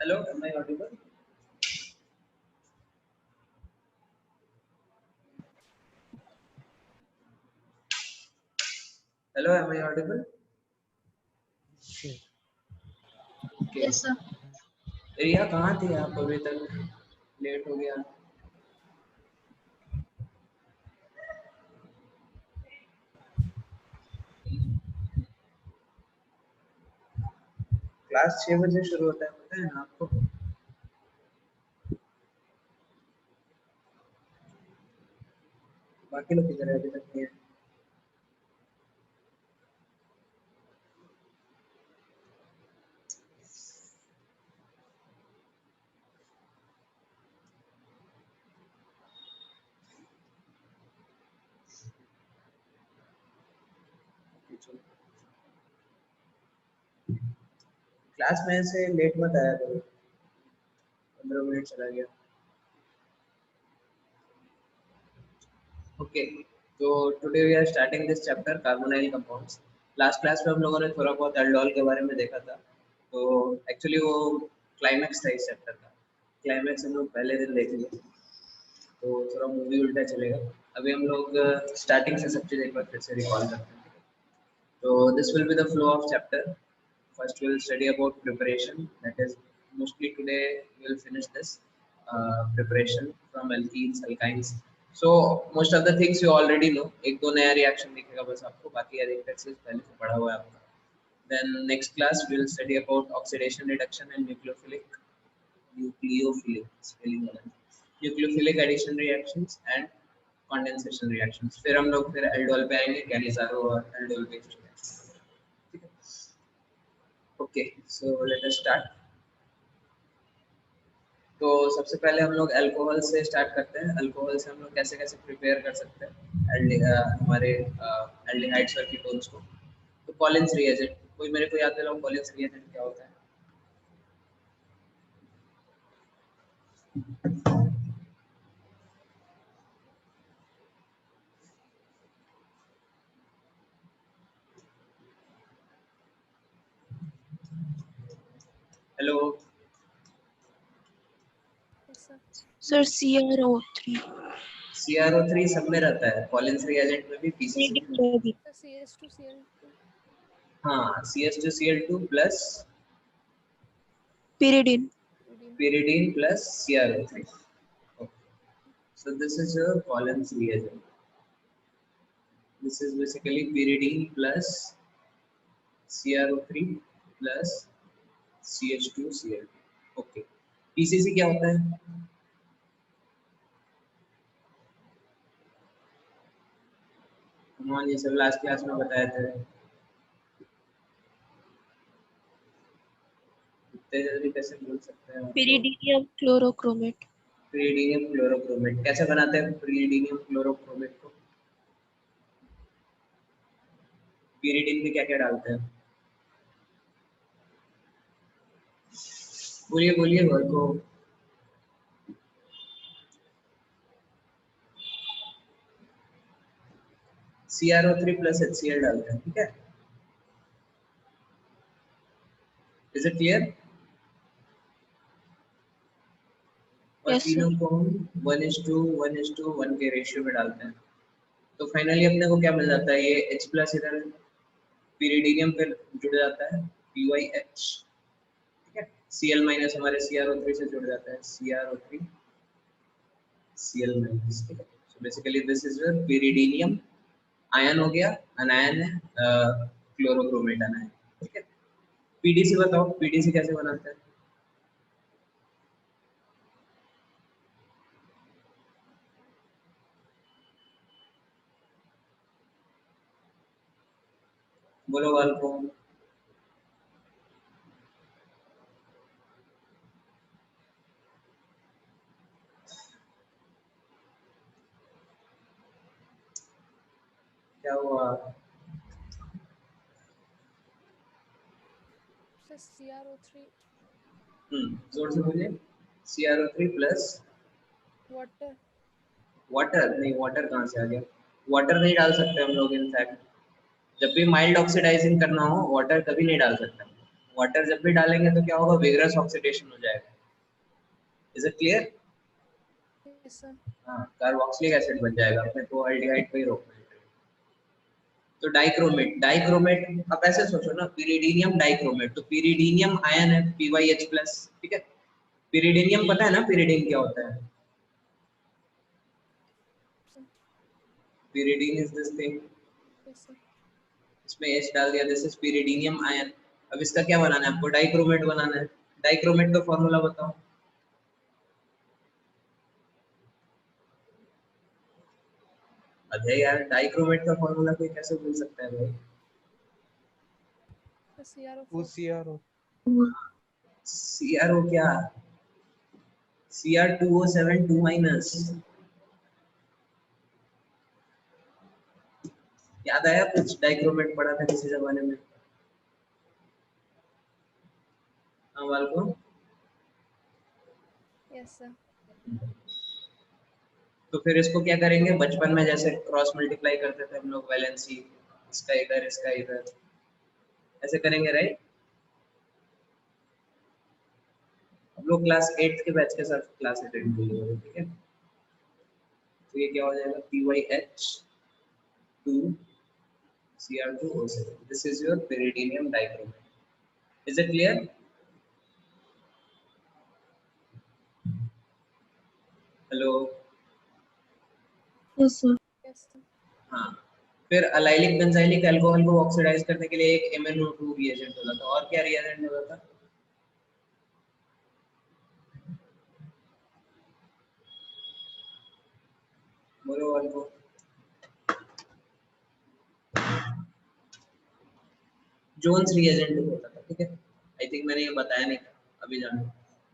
Hello, am I audible? Hello, am I audible? Okay. Yes, sir. रिया कहाँ थे आप अभी तक? लेट हो गया. क्लास 6 बजे शुरू होता है, पता है ना आपको? बाकी लोग किधर है अभी तक नहीं है? क्लास में से लेट मत आया करो. 15 मिनट चला गया. ओके, तो today we are starting this chapter carbonyl compounds. Last class में हम लोगों ने थोड़ा बहुत एल्डोल के बारे में देखा था. तो एक्चुअली वो क्लाइमैक्स था इस चैप्टर का. क्लाइमैक्स हम लोग पहले दिन देखेंगे, तो थोड़ा मूवी उल्टा चलेगा. अभी हम लोग स्टार्टिंग से सब चीज़ एक बार फिर से रिकॉल करते हैं. So this will be the flow of chapter. First we will study about preparation. That is, mostly today we will finish this preparation from alkenes, alkynes. So most of the things you already know. एक दो नया reaction दिखेगा बस आपको, बाकी अधिक texts पहले से पढ़ा हुआ है आपका. Then next class we will study about oxidation reduction and nucleophilic spelling वाला है. Nucleophilic addition reactions and condensation reactions. फिर हम लोग फिर एल्डोल पे आएंगे, कैलिसारो और aldol based. Okay, so let us start. तो सबसे पहले हम लोग अल्कोहल से स्टार्ट करते हैं. अल्कोहल से हम लोग कैसे कैसे प्रिपेयर कर सकते हैं हमारे एल्डिहाइड्स और कीटोन्स को. तो कॉलिन्स रिएजेंट, कोई मेरे को याद दिलाओ कॉलिन्स रिएजेंट क्या होता है? Hello sir CrO3. CrO3 सब में रहता है, कॉलिन्स रिएजेंट में भी, पीसीसी में भी. CS2Cl2. हाँ, CS2Cl2 plus Pyridine. pyridine plus CrO3. Okay. So this is your Collins reagent. This is basically pyridine plus CrO3 plus CH2Cl2. Okay. PCC क्या होता है? ये सब लास्ट क्लास में बताए थे. इतने जल्दी कैसे बोल सकते हैं? Pyridinium chlorochromate. pyridinium chlorochromate कैसे बनाते हैं? pyridinium chlorochromate को pyridine में क्या क्या डालते हैं? बोलिए बोलिए वर्ड को. CrO3 plus HCl डालते हैं, ठीक है? Is it clear? और Yes, तीनों को हम 1:1 के रेशियो में डालते हैं. तो फाइनली अपने को क्या मिल जाता है? ये H प्लस इधर pyridinium पे जुड़ जाता है, PyH, ठीक है? Cl माइनस हमारे CrO3 से जुड़ जाता है, CrO3 Cl माइनस, ठीक है? So basically this is your pyridinium. Ion हो गया, अनायन है, क्लोरोक्रोमेट आयन, ठीक है? पीडीसी बताओ, पीडीसी कैसे बनाते हैं? बोलो वाल को. क्या हुआ? CrO3 जोर से बोलिए. CrO3 plus water. वाटर नहीं, वाटर कहाँ से आ गया? वाटर नहीं डाल सकते हम लोग. इनफैक्ट जब भी माइल्ड ऑक्सीडाइजिंग करना हो, वाटर कभी नहीं डाल सकते. वाटर जब भी डालेंगे तो क्या होगा, विग्रस ऑक्सीडेशन हो जाएगा। Is it clear? Yes, sir. हाँ, कार्बोक्सिलिक एसिड बन जाएगा, अपने को एल्डिहाइड पे ही रोकना है। तो डाइक्रोमेट, डाइक्रोमेट आप ऐसे सोचो ना, पिरिडीनियम डाइक्रोमेट, तो पिरिडीनियम आयन है PyH+, ठीक है। पिरिडीनियम पता है ना, पिरिडीन क्या होता है? Sir. Pyridine is this thing, Yes, sir. इसमें H डाल दिया, दिस इज पिरिडीनियम आयन। अब इसका क्या बनाना है आपको, डाइक्रोमेट बनाना है। डाइक्रोमेट का फॉर्मूला बताओ। अरे यार, डाइक्रोमेट का फॉर्मूला कोई कैसे भूल सकता है भाई? The CrO4. OCR CrO क्या, Cr2O7 2-। याद आया कुछ, डाइक्रोमेट पढ़ा था किसी जमाने में? हाँ वालको। Yes, sir. तो फिर इसको क्या करेंगे, बचपन में जैसे क्रॉस मल्टीप्लाई करते थे हम लोग, वैलेंसी इसका इधर इसका इधर, ऐसे करेंगे राइट। हम लोग क्लास 8 के बैच के साथ क्लास अटेंड करेंगे, ठीक है। तो ये क्या हो जाएगा, PyH2 Cr2O7, this is your pyridinium dichromate. Is it clear? Hello. Yes, sir. Yes, sir. हाँ, फिर अलाइलिक बेंजाइलिक अल्कोहल को ऑक्सीडाइज करने के लिए एक MnO2 रिएजेंट होता था, और क्या रिएजेंट होता था? बोलो वालको। जोन्स रिएजेंट होता था, ठीक है। आई थिंक मैंने ये बताया नहीं था, अभी जानो।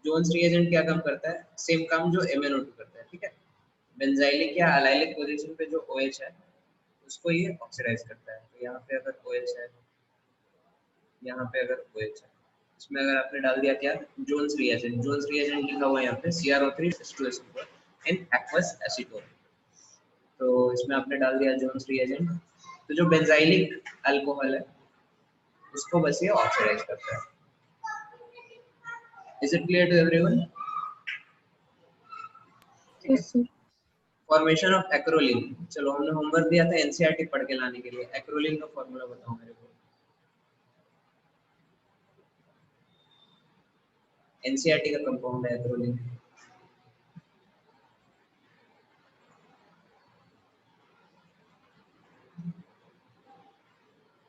जोन्स रिएजेंट क्या काम करता है, सेम काम जो MnO2 करता है, ठीक है। बेंजाइलिक या अलाइलिक पोजीशन पे जो OH है उसको ये ऑक्सीडाइज करता है। तो यहाँ पे अगर OH है, यहाँ पे अगर OH है, इसमें अगर आपने डाल दिया क्या, जोन्स रिएजेंट, जोन्स रिएजेंट लिखा हुआ है यहाँ पे CrO3H2SO4 इन एक्वस एसीटोन। तो इसमें आपने डाल दिया जोन्स रिएजेंट, तो जो बेंजाइलिक अल्कोहल है उसको बस ये ऑक्सीडाइज करता है। Is it clear to everyone? Yes, sir. Formation of acrolein, चलो हमने होमवर्क दिया था एनसीईआरटी पढ़ के लाने के लिए, एक्रोलिन का फॉर्मूला बताओ मेरे को। एनसीईआरटी का कंपाउंड है एक्रोलिन।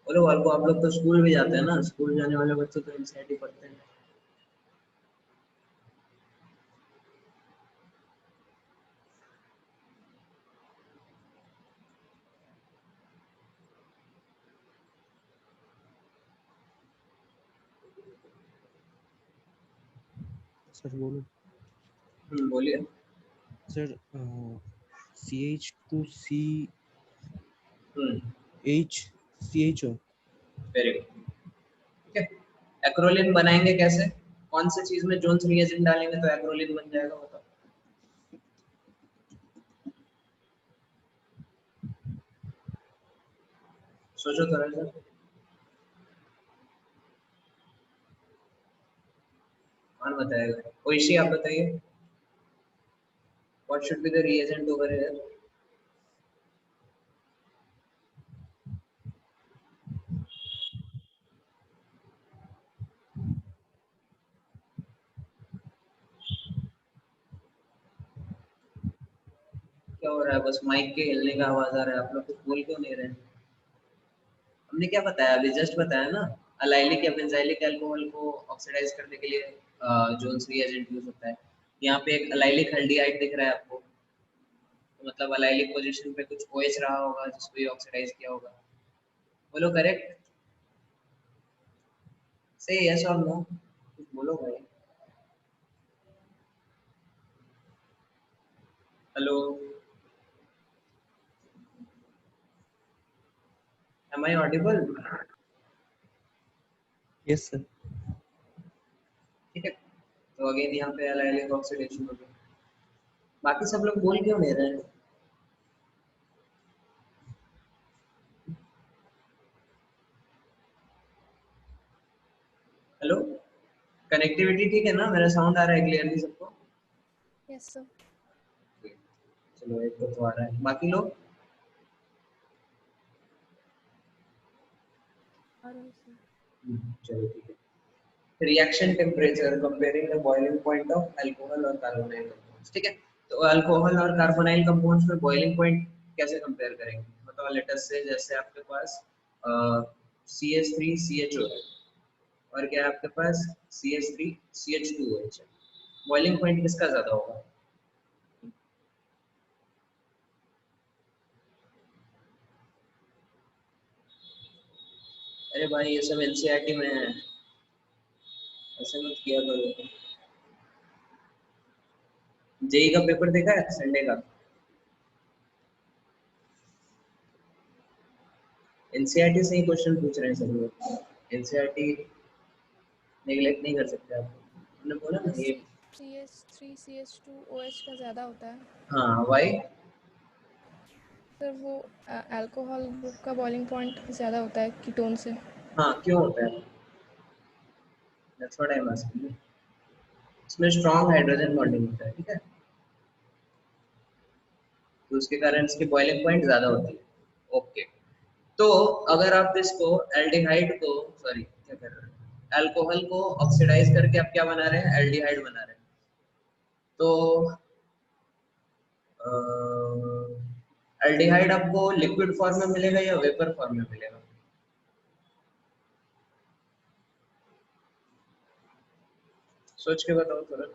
बोलो वालको, आप लोग तो स्कूल भी जाते हैं ना, स्कूल जाने वाले बच्चे तो एनसीईआरटी पढ़ते हैं। सर बोलो बोलिए। सर CH2C हम्म, HCHO वेरी गुड, ठीक है। एक्रोलिन बनाएंगे कैसे, कौन सी चीज में जोन्स रिएजेंट डालेंगे तो एक्रोलिन बन जाएगा, बताओ। सोचो थोड़ा सा, कौन बताएगा? ओइशी आप बताइए, what should be the reagent over here? क्या हो रहा है, बस माइक के हिलने का आवाज आ रहा है, आप लोग कुछ बोल क्यों नहीं रहे हैं? हमने क्या बताया अभी, जस्ट बताया ना, अलाइलिक या बेंजाइलिक अल्कोहल को ऑक्सीडाइज करने के लिए जोन्स रिएजेंट यूज होता है। यहाँ पे एक अलाइलिक हल्डीहाइड दिख रहा है आपको, तो मतलब अलाइलिक पोजीशन पे कुछ OH रहा होगा जिसको ये ऑक्सीडाइज किया होगा। बोलो करेक्ट, से यस और नो, कुछ बोलो भाई। Hello, am I audible? Yes sir ठीक है, तो अगेन यहाँ पे अलाइलिक ऑक्सीडेशन हो गया। बाकी सब लोग बोल क्यों नहीं रहे हैं? हेलो, कनेक्टिविटी ठीक है ना? मेरा साउंड आ रहा है क्लियरली सबको? Yes, sir. चलो एक तो आ रहा है, बाकी लोग? चलो ठीक है। Reaction temperature comparing the boiling point of alcohol और कार्बोनाइल कंपाउंड्स, ठीक है। तो अल्कोहल और कार्बोनाइल कंपाउंड्स में बॉइलिंग पॉइंट कैसे कंपेयर करेंगे? बताओ। लेट अस से जैसे आपके पास CH3CHO है और क्या है आपके पास CH3CH2OH है। बॉइलिंग पॉइंट किसका ज्यादा होगा? अरे भाई ये सब एनसीईआरटी में है, ऐसे मत किया करो। जेई का पेपर देखा है संडे का? एनसीईआरटी से ही क्वेश्चन पूछ रहे हैं सब लोग। एनसीईआरटी नेगलेक्ट नहीं कर सकते आप। हमने बोला ना ये। CH3CH2OH का ज़्यादा होता है हाँ, वाई? सर। वो अल्कोहल ग्रुप का बॉइलिंग पॉइंट ज़्यादा होता है कीटोन से। हाँ, क्यों होता है? That's what I am asking. इसमें स्ट्रॉन्ग हाइड्रोजन बॉन्डिंग होता है, ठीक है, तो उसके कारण इसकी बॉइलिंग पॉइंट ज्यादा होती है। ओके। तो अगर आप इसको एल्डिहाइड को, सॉरी क्या कर रहे हैं, अल्कोहल को ऑक्सीडाइज करके आप क्या बना रहे हैं? एल्डिहाइड बना रहे हैं। तो एल्डिहाइड आपको लिक्विड फॉर्म में मिलेगा या वेपर फॉर्म में मिलेगा? सोच के बताओ थोड़ा।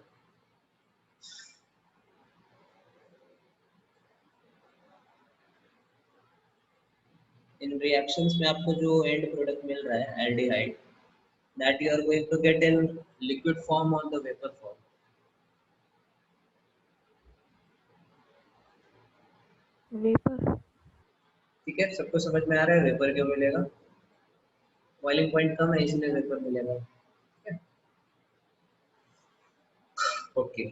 इन रिएक्शंस में आपको जो एंड प्रोडक्ट मिल रहा है aldehyde, that you are going to get in liquid form or the vapor form? Vapour. ठीक है, सबको समझ में आ रहा है वेपर क्यों मिलेगा? बॉइलिंग पॉइंट कम है इसलिए वेपर मिलेगा। ओके,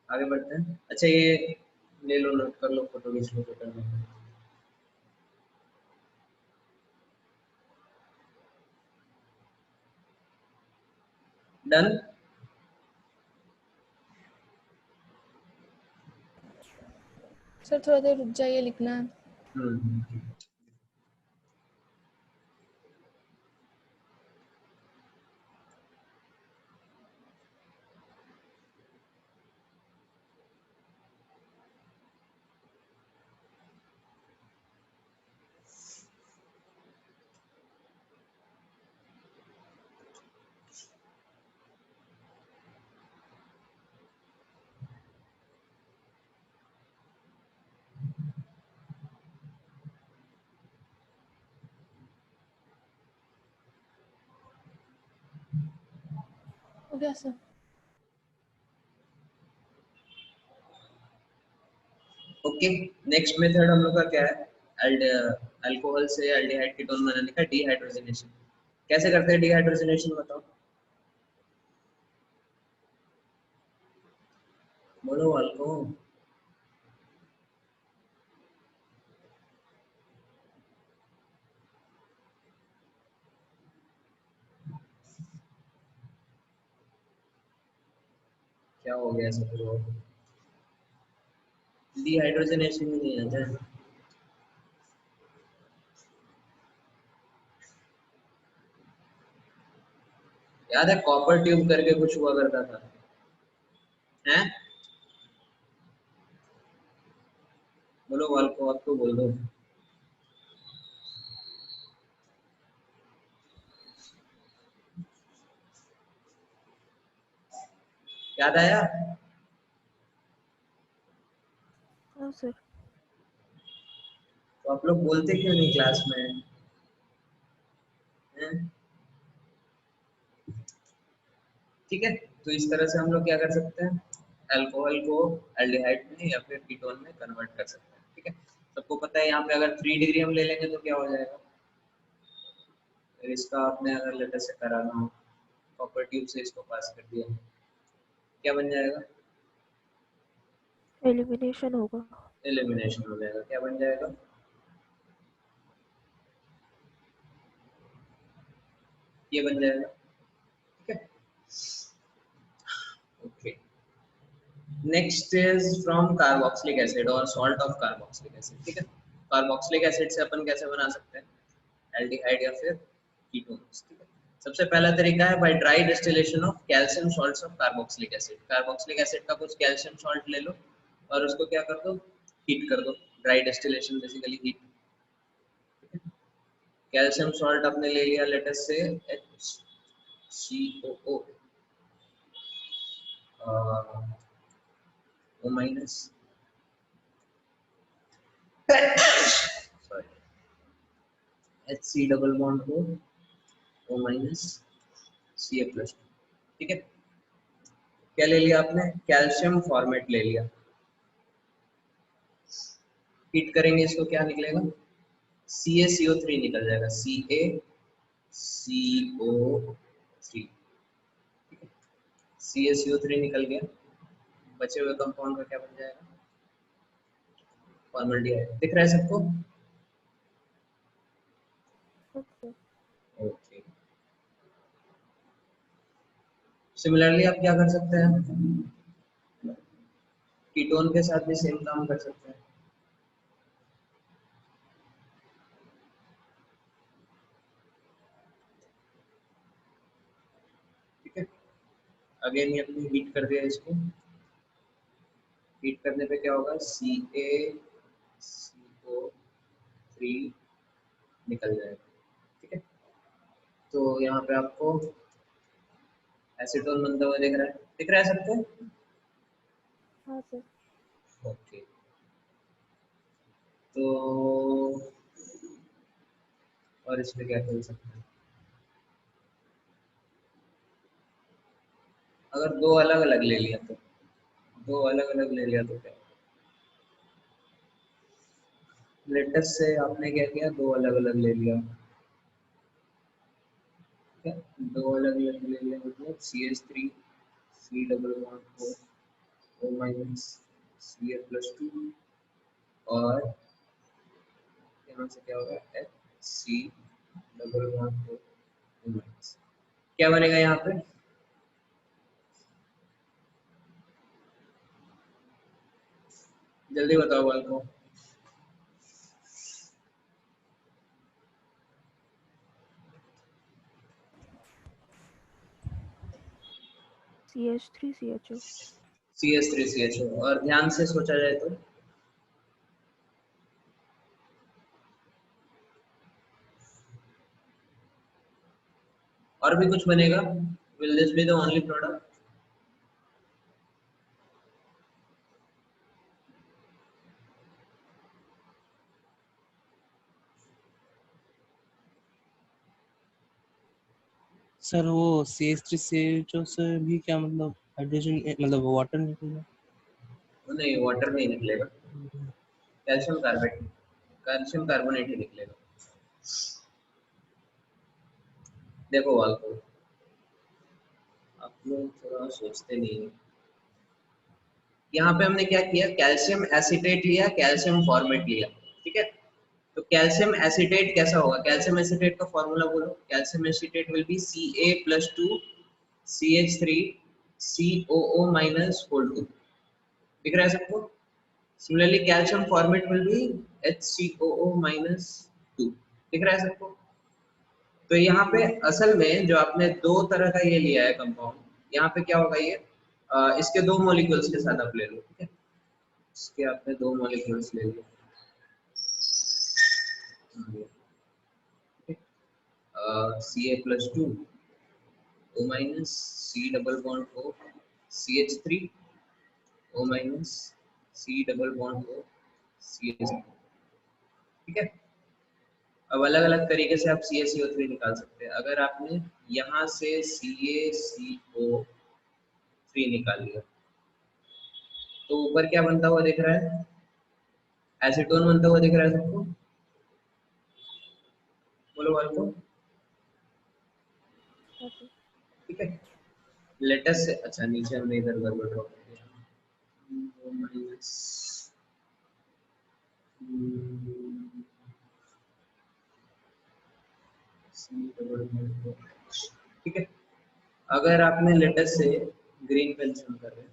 आगे बढ़ते हैं। अच्छा ये ले लो, नोट कर लो, फोटो खींच लो पेपर में। डन? सर थोड़ा देर रुक जाइए, लिखना है। हम्म। हो गया सर। ओके, नेक्स्ट मेथड हम लोग का क्या है? अल्कोहल से एल्डिहाइड कीटोन बनाने का डिहाइड्रोजनेशन। कैसे करते हैं डिहाइड्रोजनेशन, बताओ। बोलो अल्कोहल। क्या हो गया सब लोग? डिहाइड्रोजनेशन ही नहीं आता है। याद है कॉपर ट्यूब करके कुछ हुआ करता था, हैं? बोलो वाल्को, आप तो बोल दो। याद आया? हाँ सर। तो आप लोग बोलते क्यों नहीं क्लास में, हैं? ठीक है, तो इस तरह से हम लोग क्या कर सकते हैं? अल्कोहल को एल्डिहाइड में या फिर कीटोन में कन्वर्ट कर सकते हैं, ठीक है। सबको पता है यहाँ पे अगर 3 डिग्री हम ले लेंगे तो क्या हो जाएगा? फिर इसका आपने अगर लेटर से कराना हो, कॉपर ट्यूब से इसको पास कर दिया, क्या बन जाएगा? एलिमिनेशन होगा। एलिमिनेशन हो जाएगा। क्या बन जाएगा? ये बन जाएगा, ठीक है। Next is from carboxylic acid और सॉल्ट ऑफ कार्बोक्सिलिक एसिड। ठीक है, कार्बोक्सिलिक एसिड से अपन कैसे बना सकते हैं एल्डिहाइड या फिर कीटोन्स। ठीक है, सबसे पहला तरीका है by dry distillation of calcium salts of carboxylic acid. Carboxylic acid का कुछ कैल्शियम सॉल्ट ले लो और उसको क्या कर दो, हीट कर दो। Dry distillation basically heat. Calcium salt आपने ले लिया, लेटेस्ट से HCOO O minus, sorry HC double bond को O माइनस Ca प्लस। ठीक है, क्या ले लिया आपने, कैल्शियम फॉर्मेट ले लिया। हीट करेंगे इसको, क्या निकलेगा, CaCO3 निकल जाएगा, CaCO3। CaCO3 निकल गया, बचे हुए कंपाउंड का क्या बन जाएगा, फॉर्मल्डिहाइड। दिख रहा है सबको? ओके। ओके, सिमिलरली आप क्या कर सकते हैं, कीटोन के साथ भी सेम काम कर सकते हैं। ठीक है, अगेन ये अपनी हीट कर दिया इसको। हीट करने पे क्या होगा, CaCO3 निकल जाएगा। ठीक है, तो यहाँ पे आपको एसीटोन बनता हुआ दिख रहा है सबको? हाँ सर। ओके, तो और इस पे क्या कर सकते हैं, अगर दो अलग अलग ले लिया तो, दो अलग अलग ले लिया तो क्या, लेटेस्ट से आपने क्या किया, दो अलग अलग ले लिया। ठीक है, दो अलग अलग ले लिया मतलब CH3 C double bond O minus Cl+2 और यहाँ से क्या होगा HC double bond O minus. क्या बनेगा यहाँ पे, जल्दी बताओ बाल को। CH3CHO। CH3CHO, और ध्यान से सोचा जाए तो और भी कुछ बनेगा, will this be the only product? Sir वो CH3 से जो से भी क्या मतलब हाइड्रोजन मतलब वाटर निकलेगा? नहीं, वाटर नहीं निकलेगा, कैल्शियम कार्बेट, कैल्शियम कार्बोनेट ही निकलेगा। देखो वाल को, आप लोग थोड़ा सोचते नहीं है। यहाँ पे हमने क्या किया, कैल्शियम एसीटेट लिया, कैल्शियम फॉर्मेट लिया। ठीक है, तो कैल्शियम एसीटेट कैसा होगा, कैल्शियम एसीटेट का फॉर्मूला बोलो। Calcium acetate will be Ca+2 CH3 COO minus whole 2। दिख रहा है सबको? Similarly calcium formate will be HCOO minus 2। दिख रहा है सबको? तो यहाँ पे असल में जो आपने दो तरह का ये लिया है कंपाउंड, यहाँ पे क्या होगा ये, इसके दो मॉलिक्यूल्स के साथ आप ले लो। ठीक है, इसके आपने दो मॉलिक्यूल्स ले लिए। Ca+2 O minus C double bond O CH3 O minus C double bond O CH3। ठीक है, अब अलग अलग तरीके से आप CaCO3 निकाल सकते हैं। अगर आपने यहाँ से CaCO3 निकाल लिया तो ऊपर क्या बनता हुआ दिख रहा है, एसीटोन बनता हुआ दिख रहा है सबको? बोलो वाल को। हाँ सर। ठीक है, लेटेस्ट से, अच्छा नीचे हमने इधर गड़बड़ ड्रॉप कर दिया, O minus C double bond O। ठीक है, अगर आपने लेटेस्ट से ग्रीन पेंसिल कर रहे हैं,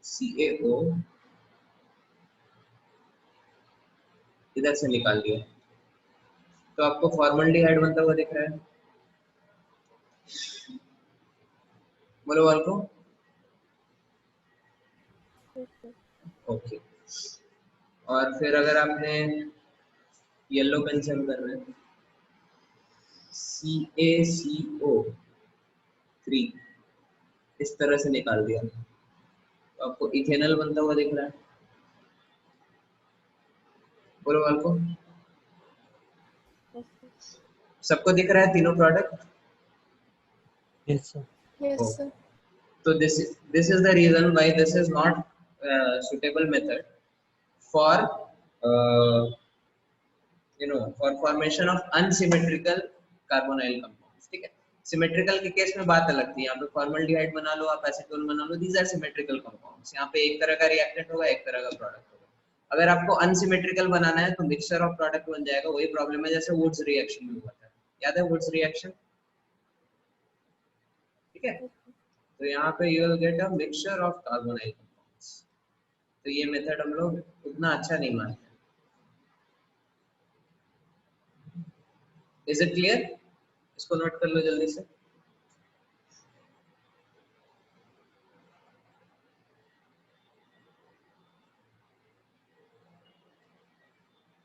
CaCO इधर से निकाल दिया तो आपको फॉर्मल्डिहाइड बनता हुआ दिख रहा है। बोलो वाल को। Yes, sir. ओके, और फिर अगर आपने येलो पेन से हम कर रहे हैं CaCO3 इस तरह से निकाल दिया तो आपको इथेनॉल बनता हुआ दिख रहा है। बोलो वाल को। Yes, sir. सबको दिख रहा है तीनों product? Yes, sir. Yes, Oh. sir. So this is the reason why this is not suitable method for for formation of unsymmetrical carbonyl compounds। ठीक है, सिमेट्रिकल के केस में बात अलग थी। यहाँ पे फॉर्मल्डिहाइड बना लो, आप एसीटोन बना लो, these are symmetrical compounds। यहाँ पे एक तरह का रिएक्टेंट होगा, एक तरह का प्रोडक्ट होगा। अगर आपको अनसिमेट्रिकल बनाना है तो मिक्सचर ऑफ प्रोडक्ट बन जाएगा। वही प्रॉब्लम है जैसे वुड्स रिएक्शन में हुआ था, याद है वुड्स रिएक्शन? ठीक है, Yes, sir. तो यहाँ पे you will get a mixture of carbonyl compounds. तो ये मेथड हम लोग उतना अच्छा नहीं मानते। Is it clear? इसको नोट कर लो जल्दी से।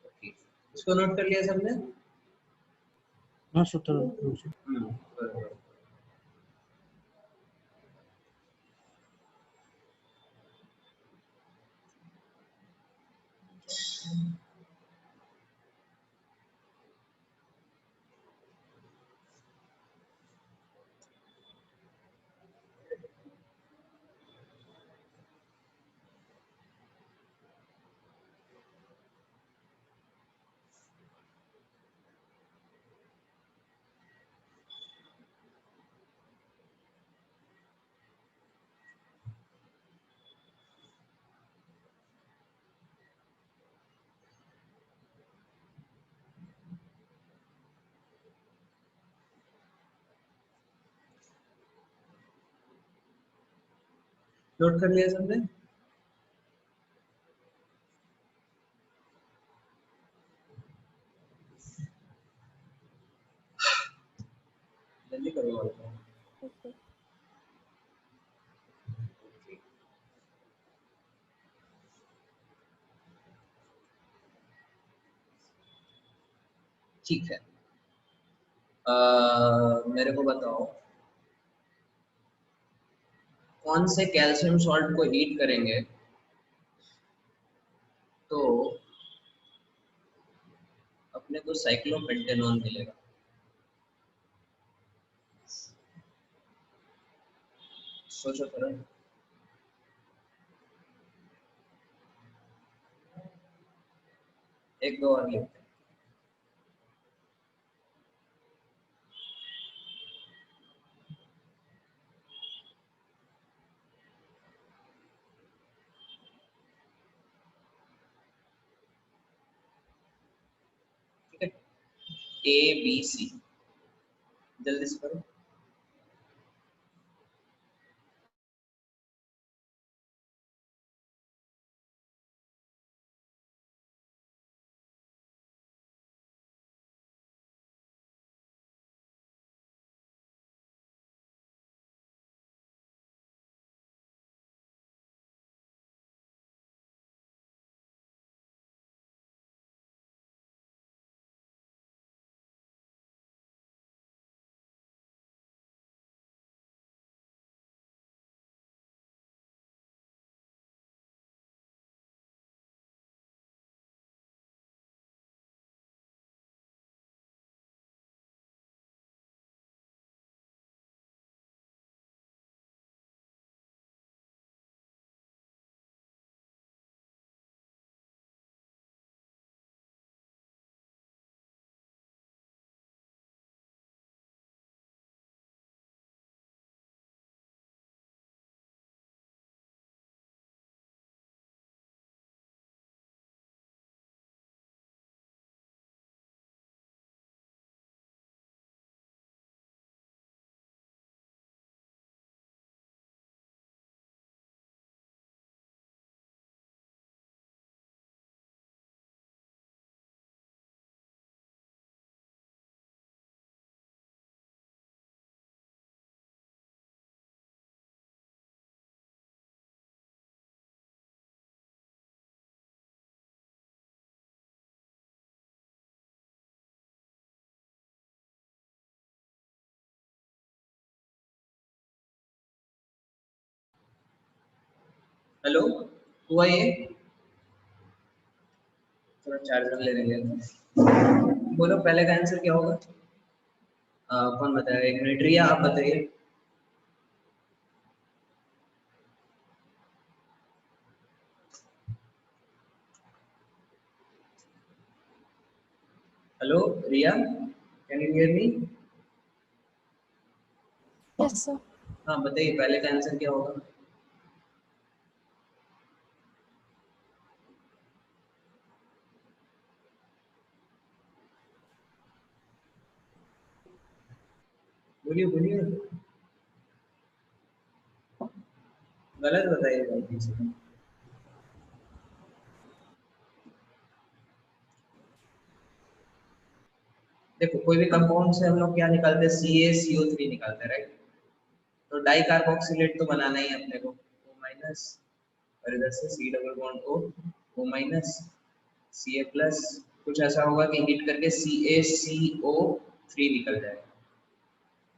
Okay. इसको नोट कर लिया सबने? No, sir. बराबर। नोट कर लिया सबने? जल्दी करो और। Yes, sir. ठीक है, मेरे को बताओ कौन से कैल्शियम सॉल्ट को हीट करेंगे तो अपने को साइक्लोपेंटेनॉन मिलेगा। सोचो थोड़ा। एक दो और लिखते हैं। ठीक है, ABC, जल्दी से करो। हेलो, हुआ ये? थोड़ा चार्जर ले लेंगे। बोलो पहले का आंसर क्या होगा? कौन बताएगा? एक मिनट, रिया आप बताइए। Hello Riya, can you hear me? Yes, sir. हाँ बताइए, पहले का आंसर क्या होगा? बोलिए बोलिए, गलत बताइए गलती से। देखो कोई भी कंपाउंड से हम लोग क्या निकालते हैं? CaCO3 निकालते हैं, राइट? तो डाई कार्बोक्सिलेट तो बनाना ही है अपने को, O माइनस, और इधर से C double bond O minus, Ca plus, कुछ ऐसा होगा कि हीट करके CaCO3 निकल जाएगा।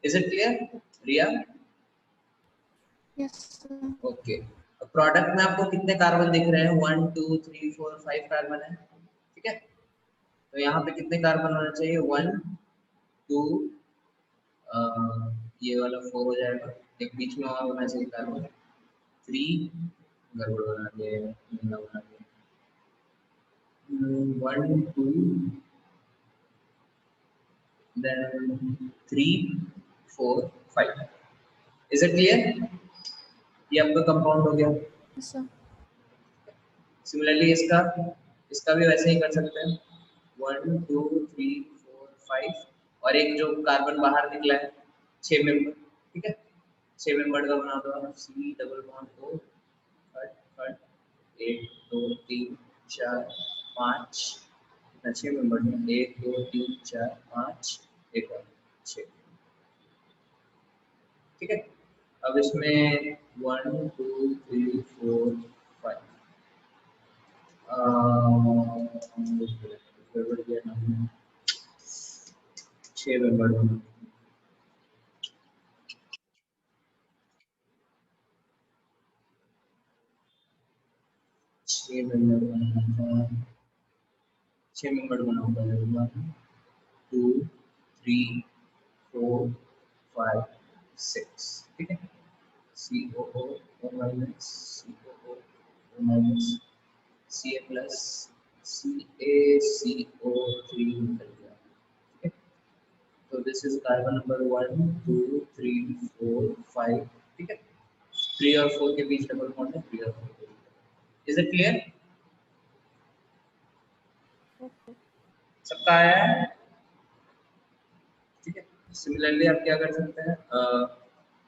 Is it clear Riya? Yes, sir. Okay, product में आपको कितने कार्बन दिख रहे हैं? 1 2 3 4 5 कार्बन है, ठीक है? तो यहाँ पे कितने कार्बन होना चाहिए? 1 2, ये वाला 4 हो जाएगा, एक बीच में और होना चाहिए कार्बन 3, गड़बड़ बना दिया, गंदा बना दिया। 1 2 देन 3 4 5। Is it clear? ये आपका कंपाउंड हो गया। Yes, sir. सिमिलरली इसका इसका भी वैसे ही कर सकते हैं, 1 2 3 4 5, और एक जो कार्बन बाहर निकला है 6 मेंबर, ठीक है? 6 मेंबर का बना दो आप, C डबल बॉन्ड O, फट फट, 1 2 3 4 5, 6 मेंबर में 1 2 3 4 5, एक और 6, ठीक है? अब इसमें 1 2 3 4 5, गड़बड़ किया ना, 6 मेंबर में 6 मेंबर बनाऊंगा, 6 मेंबर बनाऊंगा, 1 2 3 4 5 6, ठीक है? COO O minus, COO O minus, Ca plus, CaCO3 निकल गया, ठीक है? तो दिस इज कार्बन नंबर 1 2 3 4 5, ठीक है? 3 और 4 के बीच डबल बॉन्ड है, 3 और 4 के बीच। Is it clear? Yes, sir. सबका आया है, ठीक है? सिमिलरली आप क्या कर सकते हैं,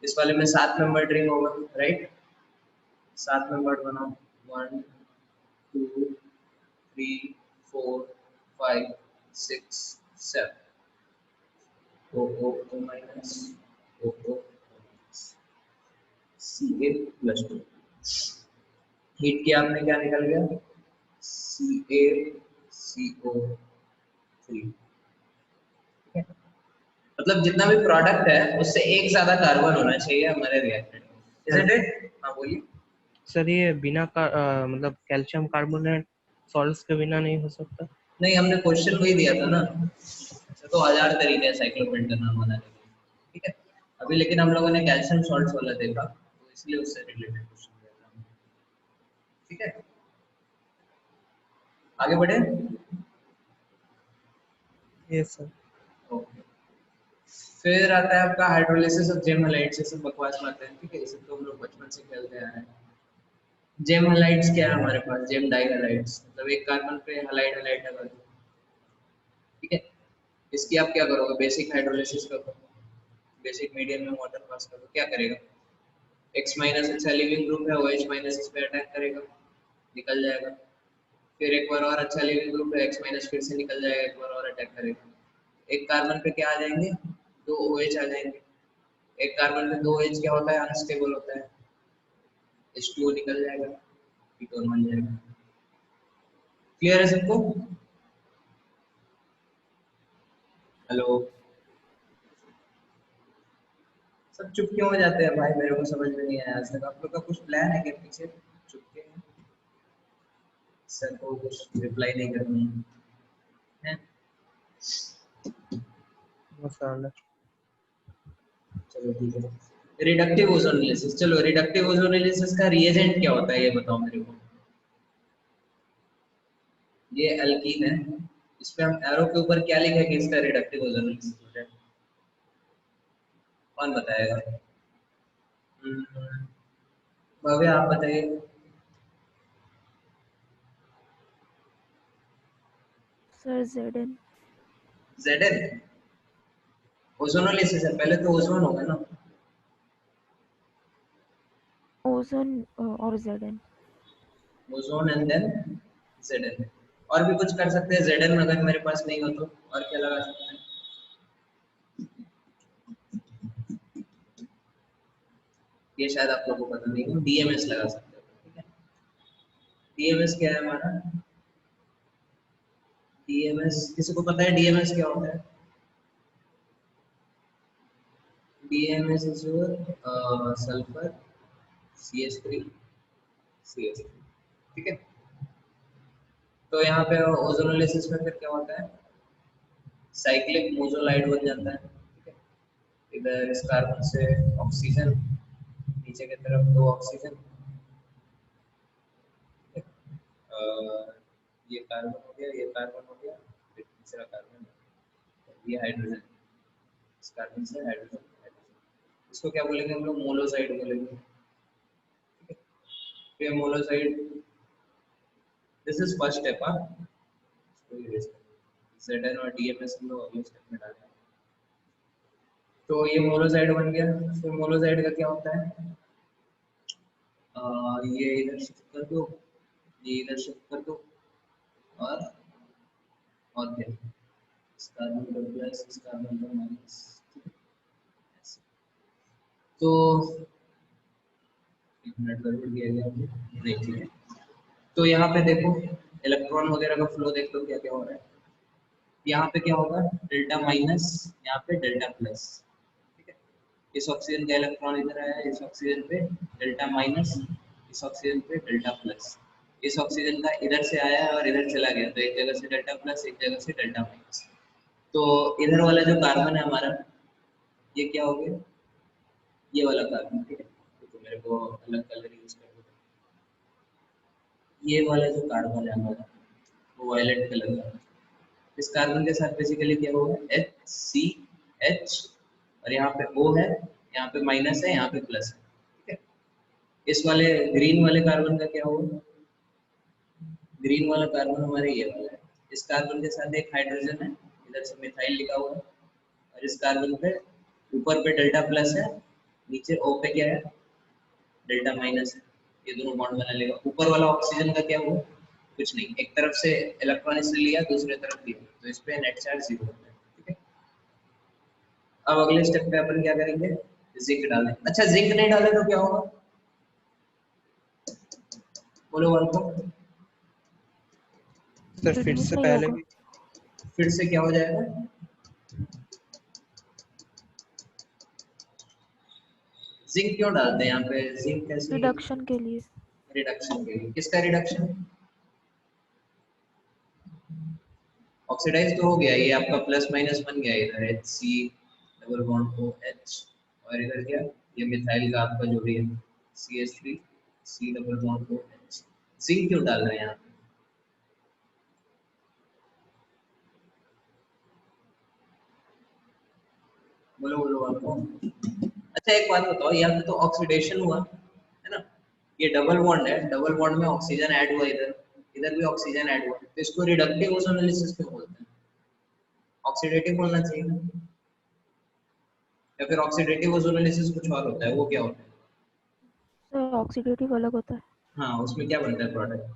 इस वाले में 7 मेंबर रिंग होगा, राइट? 7 मेंबर बनाओ, 1 2 3 4 5 6 7, O O O minus, O O Ca plus 2, heat किया आपने, क्या निकल गया? CaCO3, ठीक है? मतलब जितना भी प्रोडक्ट है उससे एक ज्यादा कार्बन होना चाहिए हमारे रिएक्टेंट में, सर, इजंट इट? हाँ बोलिए। सर ये बिना का मतलब कैल्शियम कार्बोनेट सॉल्ट्स के बिना नहीं हो सकता? नहीं, हमने क्वेश्चन वही दिया था ना, अच्छा तो 1000 तरीके हैं साइक्लोपेंटेनॉन बनाने के, ठीक है? अभी लेकिन हम लोगों ने कैल्शियम सॉल्ट्स वाला देखा, तो इसलिए उससे रिलेटेड क्वेश्चन दिया था हमने, ठीक है? आगे बढ़े। Yes sir. ओके, फिर आता है आपका हाइड्रोलिसिस ऑफ जेम हैलाइड्स, ये सब बकवास बातें हैं, ठीक है? ये सब तो हम लोग बचपन से खेलते आ रहे हैं। जेम हैलाइड्स क्या है हमारे पास? जेम डाई हैलाइड्स, मतलब एक कार्बन पे हैलाइड हैलाइड लगा दो, ठीक है? इसकी आप क्या करोगे? बेसिक हाइड्रोलिसिस करो, बेसिक मीडियम में वाटर पास करो, क्या करेगा? X माइनस अच्छा लिविंग ग्रुप है, OH माइनस इस पे अटैक करेगा, निकल जाएगा। फिर एक बार और अच्छा लिविंग ग्रुप है, X माइनस फिर से निकल जाएगा, एक बार और अटैक करेगा। एक कार्बन पे क्या आ जाएंगे? 2 OH आ जाएंगे। एक कार्बन पे 2 OH क्या होता है? अनस्टेबल होता है, H2O निकल जाएगा, कीटोन बन जाएगा। क्लियर है सबको? हेलो, सब चुप क्यों हो जाते हैं भाई? मेरे को समझ में नहीं आया आज तक। आप लोग का कुछ प्लान है क्या पीछे? चुपके हैं, सर को कुछ रिप्लाई नहीं करनी है। चलो ठीक है। रिडक्टिव ओजोनोलिसिस, चलो रिडक्टिव ओजोनोलिसिस का रिएजेंट क्या होता है ये बताओ मेरे को। ये एल्कीन है, इस पे हम एरो के ऊपर क्या लिखेंगे कि इसका रिडक्टिव ओजोनोलिसिस हो जाए, कौन बताएगा? भव्य आप बताइए। Sir Zn। Zn ओजोनोलिसिस है, पहले तो ओजोन होगा ना। ओजोन और Zn। Ozone and then Zn। और भी कुछ कर सकते हैं Zn अगर मेरे पास नहीं हो तो, और क्या लगा सकते हैं? ये शायद आप लोगों को पता नहीं हो, डीएमएस लगा सकते हो, ठीक है। डीएमएस क्या है हमारा? डीएमएस किसी को पता है डीएमएस क्या होता है? DMs is your sulphur CH3 CH3, ठीक है। तो यहाँ पे ओजोनोलिसिस में फिर क्या होता है, साइक्लिक मोजोलाइट बन जाता है, ठीक है। इधर इस कार्बन से ऑक्सीजन, नीचे की तरफ 2 ऑक्सीजन, ठीक है। ये कार्बन हो गया, ये कार्बन हो गया, फिर तीसरा कार्बन, ये हाइड्रोजन, इस कार्बन से हाइड्रोजन, इसको क्या बोलेंगे हम लोग? मोनोसाइड बोलेंगे, ठीक है। फिर monocyte, this is first step. Zn और DMS हम लोग अगले स्टेप में डालेंगे। तो ये मोनोसाइड बन गया। फिर मोनोसाइड का क्या होता है? ये इधर शिफ्ट कर दो, ये इधर शिफ्ट कर दो, और क्या, इस कार्बन का प्लस, इस कार्बन का माइनस, तो एक मिनट गड़बड़ दिया गया मुझे, नहीं ठीक है। तो यहाँ पे देखो इलेक्ट्रॉन वगैरह का फ्लो देख लो क्या क्या हो रहा है। यहाँ पे क्या होगा? डेल्टा माइनस, यहाँ पे डेल्टा प्लस, ठीक है। इस ऑक्सीजन का इलेक्ट्रॉन इधर आया, इस ऑक्सीजन पे डेल्टा माइनस, इस ऑक्सीजन पे डेल्टा प्लस, इस ऑक्सीजन का इधर से आया और इधर चला गया, तो एक जगह से डेल्टा प्लस, एक जगह से डेल्टा माइनस। तो इधर वाला जो कार्बन है हमारा, ये क्या हो गया? ये वाला कार्बन, ठीक है। तो मेरे को अलग कलर यूज कर दो। ये वाला जो कार्बन है हमारा, वो वायलेट कलर का, इस कार्बन के साथ बेसिकली क्या होगा? HCH, और यहाँ पे O है, यहाँ पे माइनस है, यहाँ पे प्लस है, ठीक है। इस वाले ग्रीन वाले कार्बन का क्या होगा? ग्रीन वाला कार्बन हमारे ये वाला है, इस कार्बन के साथ एक हाइड्रोजन है, इधर से मिथाइल लिखा हुआ है, और इस कार्बन पे ऊपर पे डेल्टा प्लस है, नीचे O पे क्या है? डेल्टा माइनस है। ये दोनों बॉन्ड बना लेगा। ऊपर वाला ऑक्सीजन का क्या हुआ? कुछ नहीं, एक तरफ से इलेक्ट्रॉन इसने लिया, दूसरे तरफ दिया, तो इस पे नेट चार्ज 0 होता है, ठीक है। अब अगले स्टेप पे अपन क्या करेंगे? जिंक डालें। अच्छा जिंक नहीं डाले तो क्या होगा? बोलो वन को। सर फिर रिड्यूस से नहीं पहले होगा। भी फिर से क्या हो जाएगा? जिंक क्यों डालते हैं यहाँ पे? जिंक कैसे? रिडक्शन के लिए। रिडक्शन के लिए। किसका रिडक्शन? ऑक्सीडाइज तो हो गया, ये आपका प्लस माइनस बन गया, इधर HC डबल बॉन्ड OH, और इधर क्या? ये मिथाइल का आपका जो भी है CH3 C double bond OH। Zinc क्यों डाल रहे हैं यहाँ पे? बोलो बोलो आपको। अच्छा एक बात बताओ, यहाँ पे तो ऑक्सीडेशन हुआ है ना, ये डबल बॉन्ड है, डबल बॉन्ड में ऑक्सीजन ऐड हुआ, इधर इधर भी ऑक्सीजन ऐड हुआ, तो इसको रिडक्टिव ओजोनोलिसिस क्यों बोलते हैं? ऑक्सीडेटिव बोलना चाहिए ना? या फिर ऑक्सीडेटिव ओजोनोलिसिस कुछ और होता है, वो क्या होता है? सर ऑक्सीडेटिव अलग होता है। हाँ, उसमें क्या बनता है प्रोडक्ट,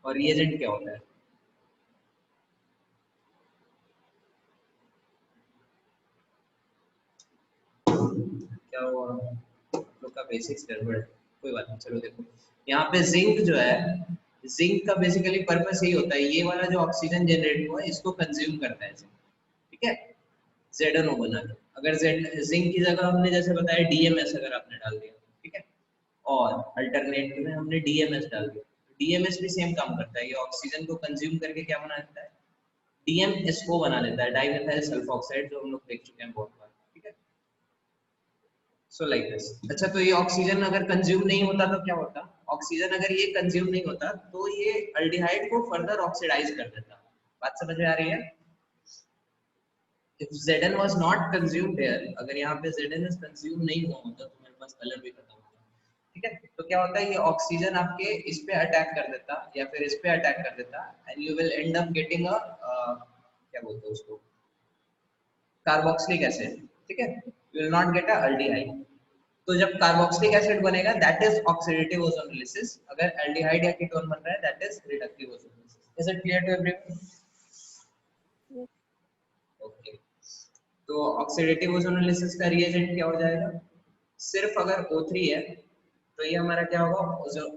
और रिएजेंट क्या होता है? क्या हुआ? लोग का बेसिक्स गड़बड़ है, कोई बात नहीं, चलो देखो यहाँ पे जिंक जो है, जिंक का बेसिकली पर्पस यही होता है, ये वाला जो ऑक्सीजन जनरेट हुआ है इसको कंज्यूम करता है जिंक, ठीक है। ZnO बना के, अगर जिंक की जगह हमने जैसे बताया DMS अगर आपने डाल दिया, ठीक है, और अल्टरनेट में हमने DMS डाल दिया। DMS भी सेम काम करता है, ये ऑक्सीजन को कंज्यूम करके क्या बना देता है, DMSO बना लेता है, डाइमिथाइल सल्फोक्साइड, जो हम लोग देख चुके हैं बहुत बार, ठीक है। So like this. अच्छा, तो ये ऑक्सीजन अगर कंज्यूम नहीं होता तो क्या होता, ऑक्सीजन अगर ये कंज्यूम नहीं होता तो ये अल्डिहाइड को फर्दर ऑक्सीडाइज कर देता। बात समझ में आ रही है? if Zn was not consumed here, अगर यहाँ पे Zn is consumed नहीं हुआ होता तो मेरे पास कलर भी खत्म होता, ठीक है। तो क्या होता है, ये ऑक्सीजन आपके इस पे अटैक कर देता या फिर इस पे अटैक कर देता, and you will end up getting a क्या बोलते हैं उसको, कार्बोक्सिलिक एसिड, ठीक है। You will not get a aldehyde. तो जब कार्बोक्सिलिक एसिड बनेगा दैट इज ऑक्सीडेटिव ओजोनोलिसिस, अगर एल्डिहाइड या कीटोन बन रहा है that is reductive ozonolysis. Is it clear to everyone? Yes. Okay, तो ऑक्सीडेटिव ओजोनोलिसिस का रिएजेंट क्या हो जाएगा, सिर्फ अगर O3 है तो ये हमारा क्या होगा,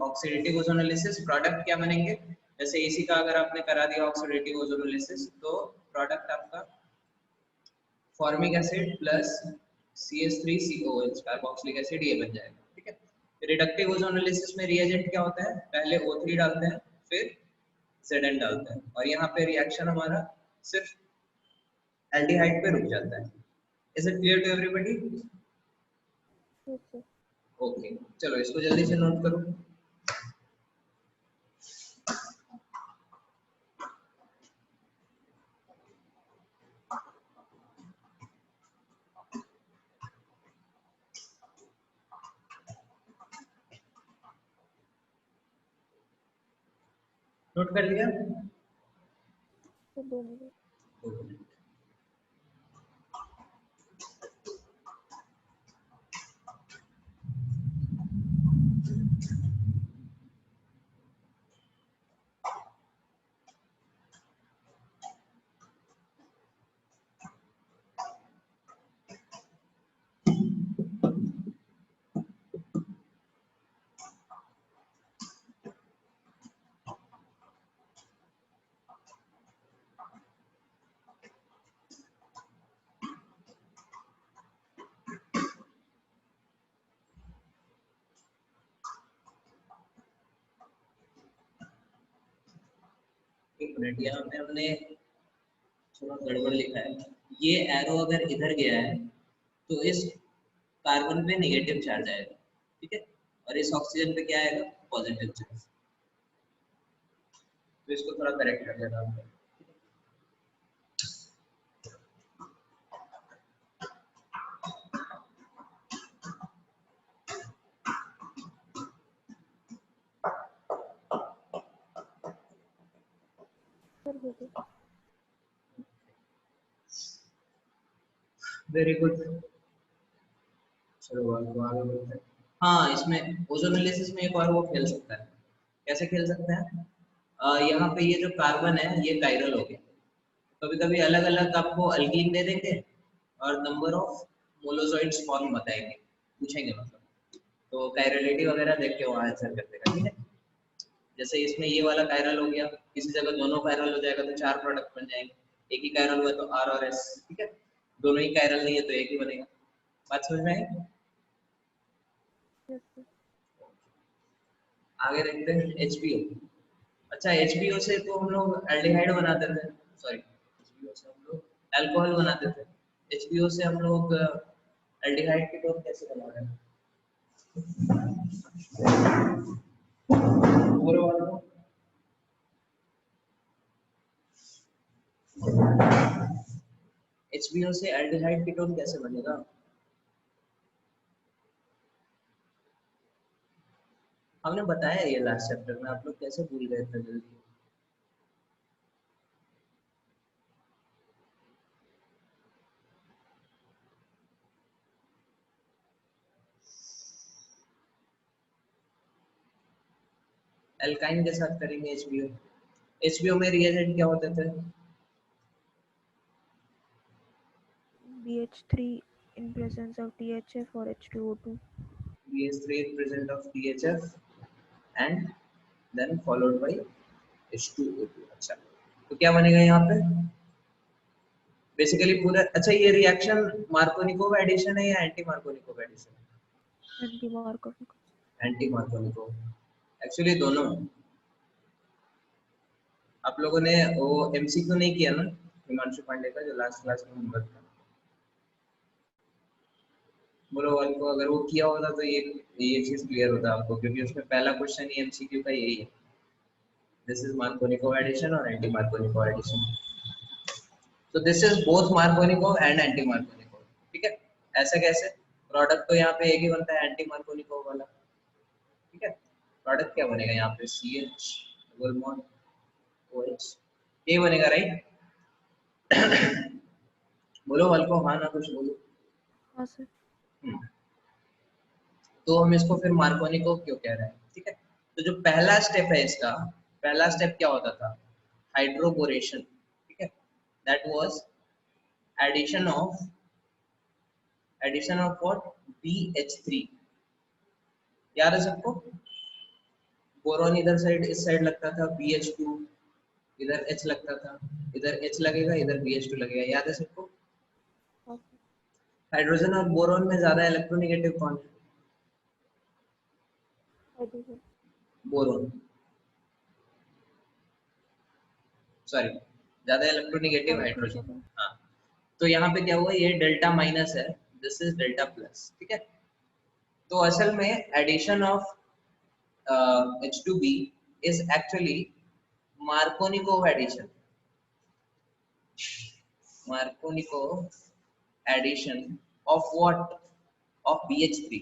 ऑक्सीडेटिव ओजोनोलिसिस। प्रोडक्ट क्या बनेंगे, जैसे AC का अगर आपने करा दिया ऑक्सीडेटिव ओजोनोलिसिस तो प्रोडक्ट आपका formic acid plus CH3COOH carboxylic acid, ये बन जाएगा, ठीक है। रिडक्टिव ओजोनोलिसिस में रिएजेंट क्या होता है, पहले O3 डालते हैं फिर Zn डालते हैं, और यहाँ पे रिएक्शन हमारा सिर्फ एल्डिहाइड पे रुक जाता है। Is it clear to everybody? Yes, sir. Okay, चलो इसको जल्दी से नोट करो। नोट कर लिया? So 2 minutes. 2 मिनट। एक मिनट, यहाँ पे हमने थोड़ा गड़बड़ लिखा है। ये एरो अगर इधर गया है तो इस कार्बन पे नेगेटिव चार्ज आएगा, ठीक है, और इस ऑक्सीजन पे क्या आएगा, पॉजिटिव चार्ज। तो इसको थोड़ा करेक्ट कर लेना हमने। Sir, बोलिए. वेरी गुड, चलो आगे बढ़ते हैं। हाँ, इसमें ओजोनोलिसिस में एक और वो खेल सकता है। कैसे खेल सकते हैं, यहाँ पे ये जो कार्बन है ये कायरल हो गया, कभी कभी अलग अलग आपको अल्कीन दे देंगे और नंबर ऑफ मोनोसॉइड्स फॉर्म बताएंगे, पूछेंगे मतलब, तो कायरलिटी वगैरह देख के वहाँ आंसर कर देगा, ठीक है। जैसे इसमें ये वाला कायरल हो गया, किसी जगह दोनों कायरल हो जाएगा तो 4 प्रोडक्ट बन जाएंगे, एक ही कायरल हुआ तो R और S, ठीक है। दोनों ही कायरल नहीं है तो एक ही बनेगा। बात समझ में आई? Yes, sir. आगे देखते हैं HBO। अच्छा, HBO से तो हम लोग एल्डिहाइड बनाते थे, सॉरी HBO से हम लोग अल्कोहल बनाते थे, HBO से हम लोग एल्डिहाइड कीटोन कैसे बना रहे हैं? पूरे वाले को HBO से एल्डिहाइड कीटोन कैसे बनेगा? हमने बताया ये लास्ट चैप्टर में, आप लोग कैसे भूल गए इतना जल्दी? एल्काइन के साथ करेंगे HBO। HBO में रिएजेंट क्या होते थे? BH3 in presence of THF or H2O2. BH3 in presence of THF and then followed by H2O2। अच्छा, तो क्या बनेगा यहाँ पे बेसिकली पूरा? अच्छा, ये रिएक्शन मार्कोनिकोव एडिशन है या एंटी मार्कोनिकोव एडिशन है? Anti-Markov. एंटी मार्कोनिको, एक्चुअली दोनों। आप लोगों ने वो एमसीक्यू नहीं किया ना हिमांशु पांडे का, जो लास्ट क्लास में हम था? बोलो वाल को, अगर वो किया होता तो ये चीज क्लियर होता आपको, क्योंकि उसमें पहला क्वेश्चन ही एमसीक्यू का यही है, दिस इज मार्कोनिको एडिशन और एंटी मार्कोनिको एडिशन। तो this is both Markovnikov and anti Markovnikov, ठीक है। ऐसा कैसे? प्रोडक्ट तो यहाँ पे एक ही बनता है एंटी मार्कोनिको वाला, ठीक है। प्रोडक्ट क्या बनेगा यहाँ पे? CH डबल बॉन्ड OH, ये बनेगा, राइट? बोलो वाल को, हाँ ना कुछ बोलो। हाँ सर। तो हम इसको फिर मार्कोनिको क्यों कह रहे हैं, ठीक है। तो जो पहला स्टेप है इसका, पहला स्टेप क्या होता था? हाइड्रोबोरेशन, ठीक है। That was addition of what? BH3, याद है सबको? बोरोन इधर साइड, इस साइड लगता था, BH2 इधर H लगता था, इधर H लगेगा, इधर BH2 लगेगा, याद है सबको? हाँ सर। हाइड्रोजन और बोरोन में ज्यादा इलेक्ट्रोनेगेटिव कौन है? हाइड्रोजन। बोरोन, सॉरी, ज्यादा इलेक्ट्रोनेगेटिव हाइड्रोजन। हाइड्रोजन। हाँ, तो यहाँ पे क्या हुआ? ये डेल्टा माइनस है, दिस इज डेल्टा प्लस, ठीक है। तो असल में addition of H2B is actually Markovnikov addition. Markovnikov addition of what? Of BH3.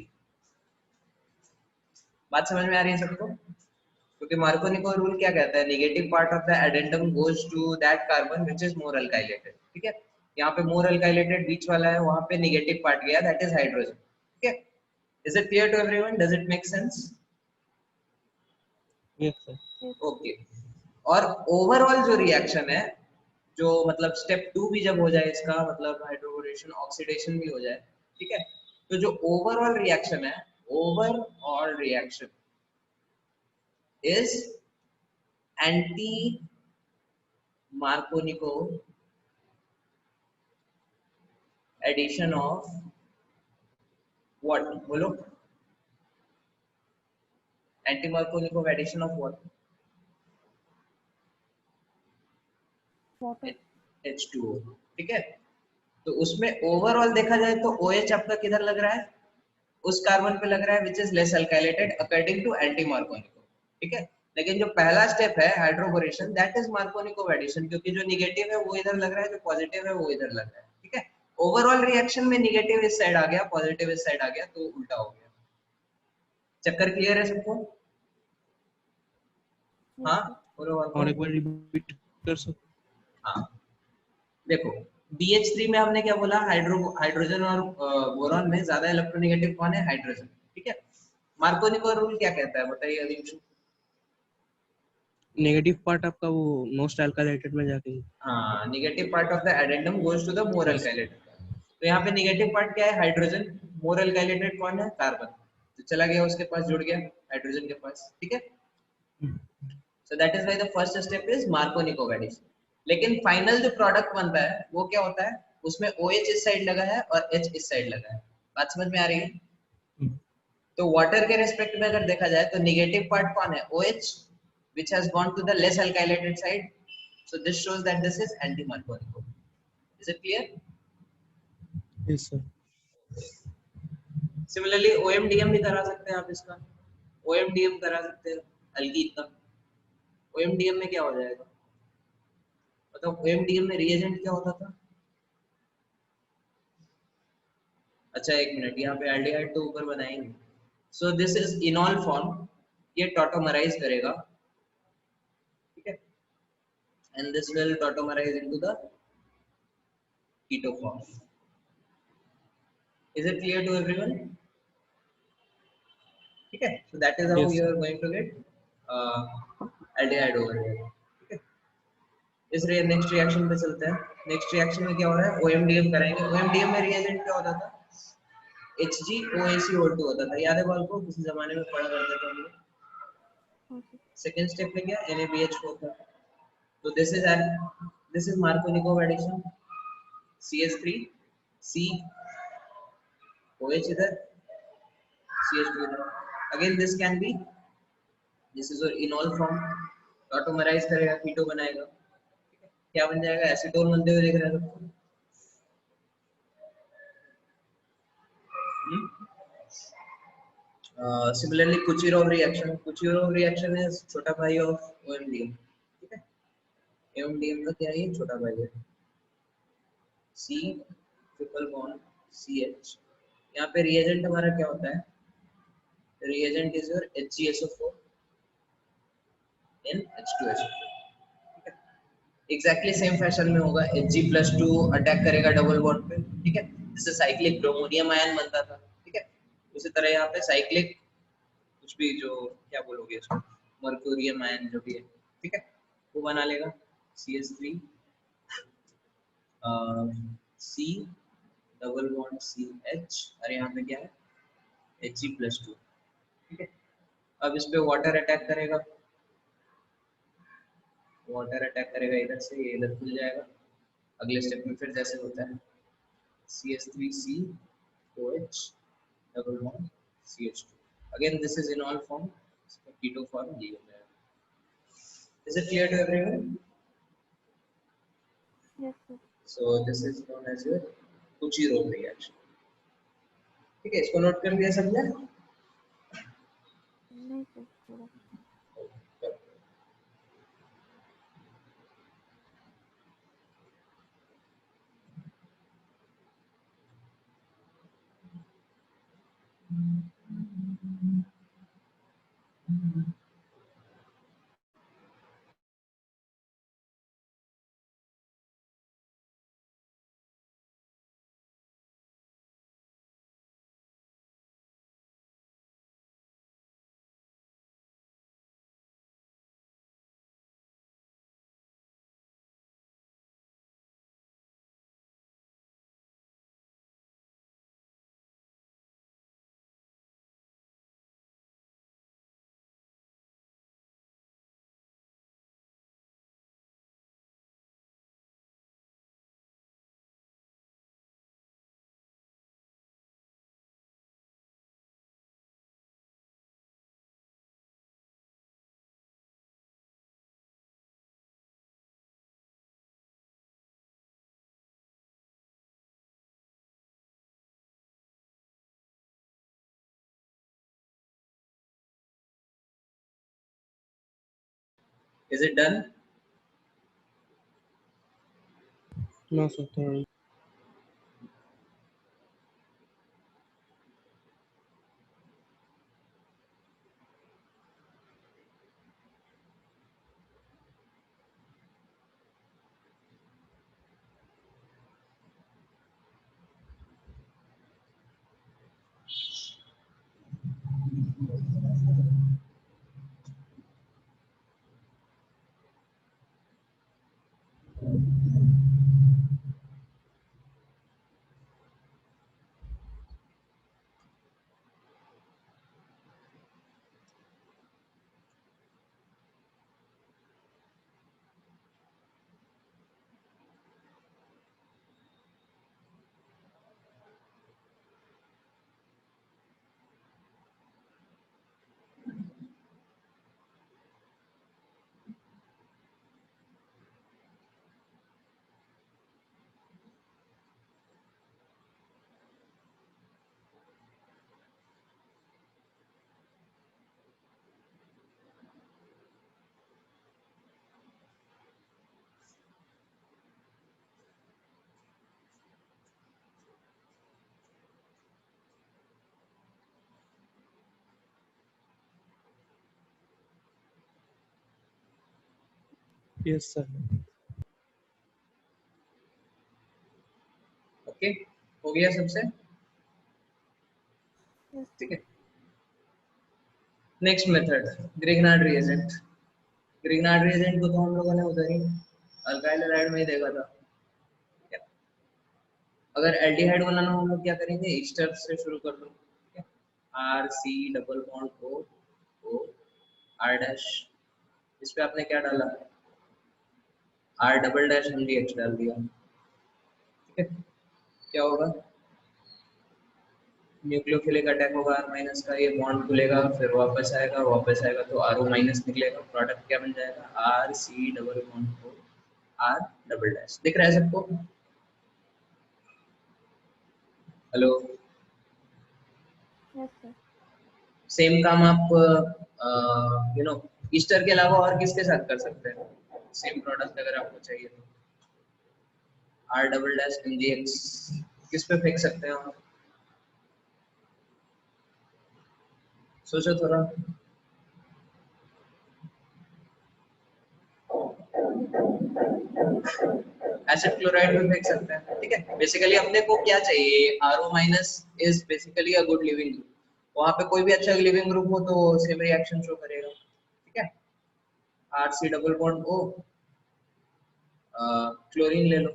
बात समझ में आ रही है सबको? क्योंकि मार्कोनिको रूल क्या कहता है? Negative part of the addendum goes to that carbon which is more alkylated, ठीक है। यहाँ पे मोर अल्काइलेटेड बीच वाला है, वहां पे नेगेटिव पार्ट गया, दैट इज हाइड्रोजन, ठीक है। Is it clear to everyone? Does it make sense? Yes sir. Okay. और ओवरऑल जो रिएक्शन है, जो मतलब स्टेप 2 भी जब हो जाए इसका, मतलब हाइड्रोबोरेशन ऑक्सीडेशन भी हो जाए, ठीक है। तो जो ओवरऑल रिएक्शन है, overall reaction is anti Markovnikov addition of what? बोलो, anti Markovnikov addition of what? Water. H2O, ठीक है। तो उसमें ओवरऑल देखा जाए तो OH आपका किधर लग रहा है? उस कार्बन पे लग रहा है which is less alkylated according to anti Markovnikov, ठीक है। लेकिन जो पहला स्टेप है hydroboration, that is Markovnikov addition, क्योंकि जो नेगेटिव है वो इधर लग रहा है, जो पॉजिटिव है वो इधर लग रहा है, ठीक है। ओवरऑल रिएक्शन में नेगेटिव इस साइड आ गया, पॉजिटिव इस साइड आ गया, तो उल्टा हो गया। चक्कर क्लियर है सबको? हाँ, बोलो और एक बार रिपीट कर सकते? हाँ, देखो BH3 में हमने क्या बोला? हाइड्रोजन और बोरॉन में ज्यादा इलेक्ट्रोनेगेटिव कौन है? हाइड्रोजन, ठीक है। मार्कोनिको रूल क्या कहता है, बताइए अदिंशु? नेगेटिव पार्ट आपका वो मोस्ट अल्काइलेटेड में जाके। हाँ, negative part of the addendum goes to the more Yes. Alkylated. तो यहाँ पे नेगेटिव पार्ट क्या है? हाइड्रोजन। मोर अल्काइलेटेड कौन है? कार्बन। तो चला गया उसके पास, जुड़ गया हाइड्रोजन के पास, ठीक है। So that is why the first step is Markovnikov addition. लेकिन फाइनल जो प्रोडक्ट बनता है वो क्या होता है? उसमें OH इस साइड लगा है और H इस साइड लगा है। बात समझ में आ रही है? तो वाटर के रेस्पेक्ट में अगर देखा जाए तो नेगेटिव पार्ट कौन है? OH which has gone to the less alkylated side. So this shows that this is anti-Markovnikov. Is it clear? Yes sir. Similarly, OMDM भी करा सकते हैं आप इसका। OMDM करा सकते हैं अल्कीन का। OMDM में क्या हो जाएगा? बताओ, OMDM में रिएजेंट क्या होता था? अच्छा एक मिनट, यहाँ पे एल्डिहाइड तो ऊपर बनाएंगे। सो दिस इज इनॉल फॉर्म, ये टॉटोमराइज करेगा, ठीक है, and this will tautomerize into the keto form. Is it clear to everyone? ठीक है, so that is how Yes, you sir. are going to get aldehyde over here, ठीक है। इस next reaction पे चलते हैं। नेक्स्ट रिएक्शन में क्या हो रहा है? OMDM करेंगे। OMDM में रिएजेंट क्या होता था? HgOAcO2 होता था, याद है बाल को? किसी जमाने में पढ़ा करते थे हम लोग। हाँ सर। सेकंड स्टेप में क्या? NaBH4 था। तो this is Markovnikov addition, CH3 C OH इधर, CH2 इधर, again this can be, this is enol form, tautomerise करेगा, कीटो बनाएगा, क्या बन जाएगा, एसीटोन बनते हुए देख रहे हैं सबको। Similarly, Kucherov reaction is छोटा भाई of OMDM, ठीक है, OMDM का क्या है, ये छोटा भाई है, C ट्रिपल बॉन्ड CH, यहाँ पे रिएजेंट हमारा क्या होता है, reagent is your HgSO4 in H2SO, ठीक है, एग्जैक्टली सेम फैशन में होगा, Hg+2 अटैक करेगा डबल बॉन्ड पे, ठीक है, जिससे साइक्लिक ब्रोमोनियम आयन बनता था, ठीक है, उसी तरह यहाँ पे साइक्लिक कुछ भी जो क्या बोलोगे इसको, मर्क्यूरियम आयन जो भी है, ठीक है, वो बना लेगा, CH3 C double bond CH, और यहाँ पे क्या है, Hg+2, ठीक है, अब इस पे वाटर अटैक करेगा, वाटर अटैक करेगा इधर से, ये इधर खुल जाएगा, अगले स्टेप में फिर जैसे होता है CH3COH double bond CH2, again this is enol form, keto form ये हो जाएगा। Is it clear to everyone? Yes, sir. So this is known as your Kucherov reaction, ठीक है, इसको नोट कर दिया समझा? नहीं सर, थोड़ा Is it done? No, sir. Third. Yes, sir. Okay, हो गया सबसे, yes, ठीक है। Next method, Grignard reagent. Grignard reagent को तो हम लोगों ने उधर ही अल्काइल हैलाइड में ही देखा था, ठीक है। अगर एल्डिहाइड बनाना हो हम लोग क्या करेंगे, ईस्टर से शुरू कर दो, ठीक है, R C double bond O O R dash, इस पे आपने क्या डाला, R double dash M D H डाल दिया, ठीक है, क्या होगा, न्यूक्लियोफिलिक अटैक होगा R माइनस का, ये बॉन्ड खुलेगा, फिर वापस आएगा तो RO माइनस निकलेगा, प्रोडक्ट क्या बन जाएगा RC double bond O R double dash. दिख रहा है सबको? Hello, yes sir. सेम काम आप ईस्टर के अलावा और किसके साथ कर सकते हैं? सेम प्रोडक्ट अगर आपको चाहिए तो R डबल डैश MgX किस पे फेंक सकते हैं आप? सोचो थोड़ा। एसिड क्लोराइड में फेंक सकते हैं, ठीक है। बेसिकली अपने को क्या चाहिए, RO minus is basically a good leaving group, वहां पे कोई भी अच्छा लिविंग ग्रुप हो तो सेम रिएक्शन शो करेगा, ठीक है। RC double bond O, chlorine ले लो,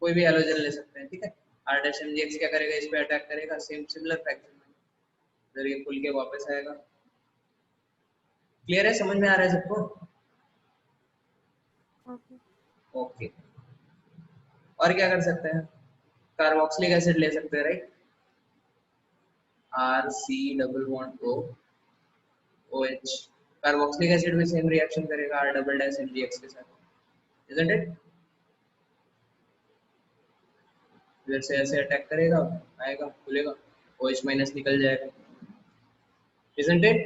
कोई भी हैलोजन ले सकते हैं, ठीक है। R डैश MgX क्या करेगा, इस पे अटैक करेगा, सेम सिमिलर फैक्टर में, फिर ये खुल के वापस आएगा। क्लियर है, समझ में आ रहा है सबको? ओके। ओके, और क्या कर सकते हैं? कार्बोक्सिलिक एसिड ले सकते हैं, right. RC double bond O OH, carboxylic acid भी सेम रिएक्शन करेगा R डबल डैश MgX के साथ, isn't it? इधर से ऐसे अटैक करेगा, आएगा, खुलेगा, OH माइनस निकल जाएगा, isn't it?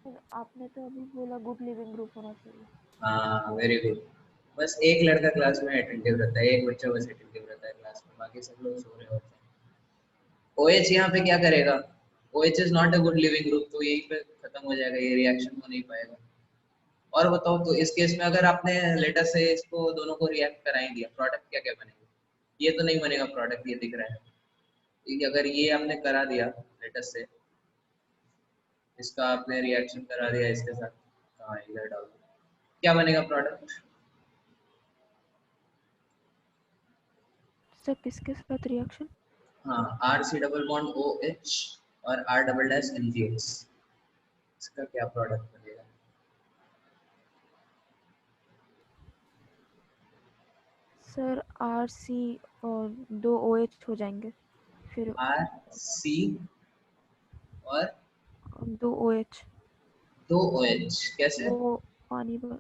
सर आपने तो अभी बोला गुड लिविंग ग्रुप होना चाहिए। हाँ, वेरी गुड। बस एक लड़का क्लास में अटेंटिव रहता है, एक बच्चा बस अटेंटिव रहता है क्लास में, बाकी सब लोग सो रहे होते हैं। OH यहाँ पे क्या करेगा, OH is not a good leaving group, तो यहीं पे खत्म हो जाएगा, ये रिएक्शन हो नहीं पाएगा। और बताओ, तो इस केस में अगर आपने लेटर से इसको दोनों को रिएक्ट करा ही दिया, प्रोडक्ट क्या क्या बनेगा? ये तो नहीं बनेगा प्रोडक्ट, ये दिख रहा है, ठीक है। अगर ये आपने करा दिया लेटर से, इसका आपने रिएक्शन करा दिया इसके साथ, हाँ इधर डाल दो, क्या बनेगा प्रोडक्ट? सर किसके साथ रिएक्शन? हाँ, RC डबल बॉन्ड OH और R डबल डैश MgX, इसका क्या प्रोडक्ट बनेगा? सर RC और 2 OH हो जाएंगे, फिर RC और 2 OH, 2 OH, कैसे? वो पानी भर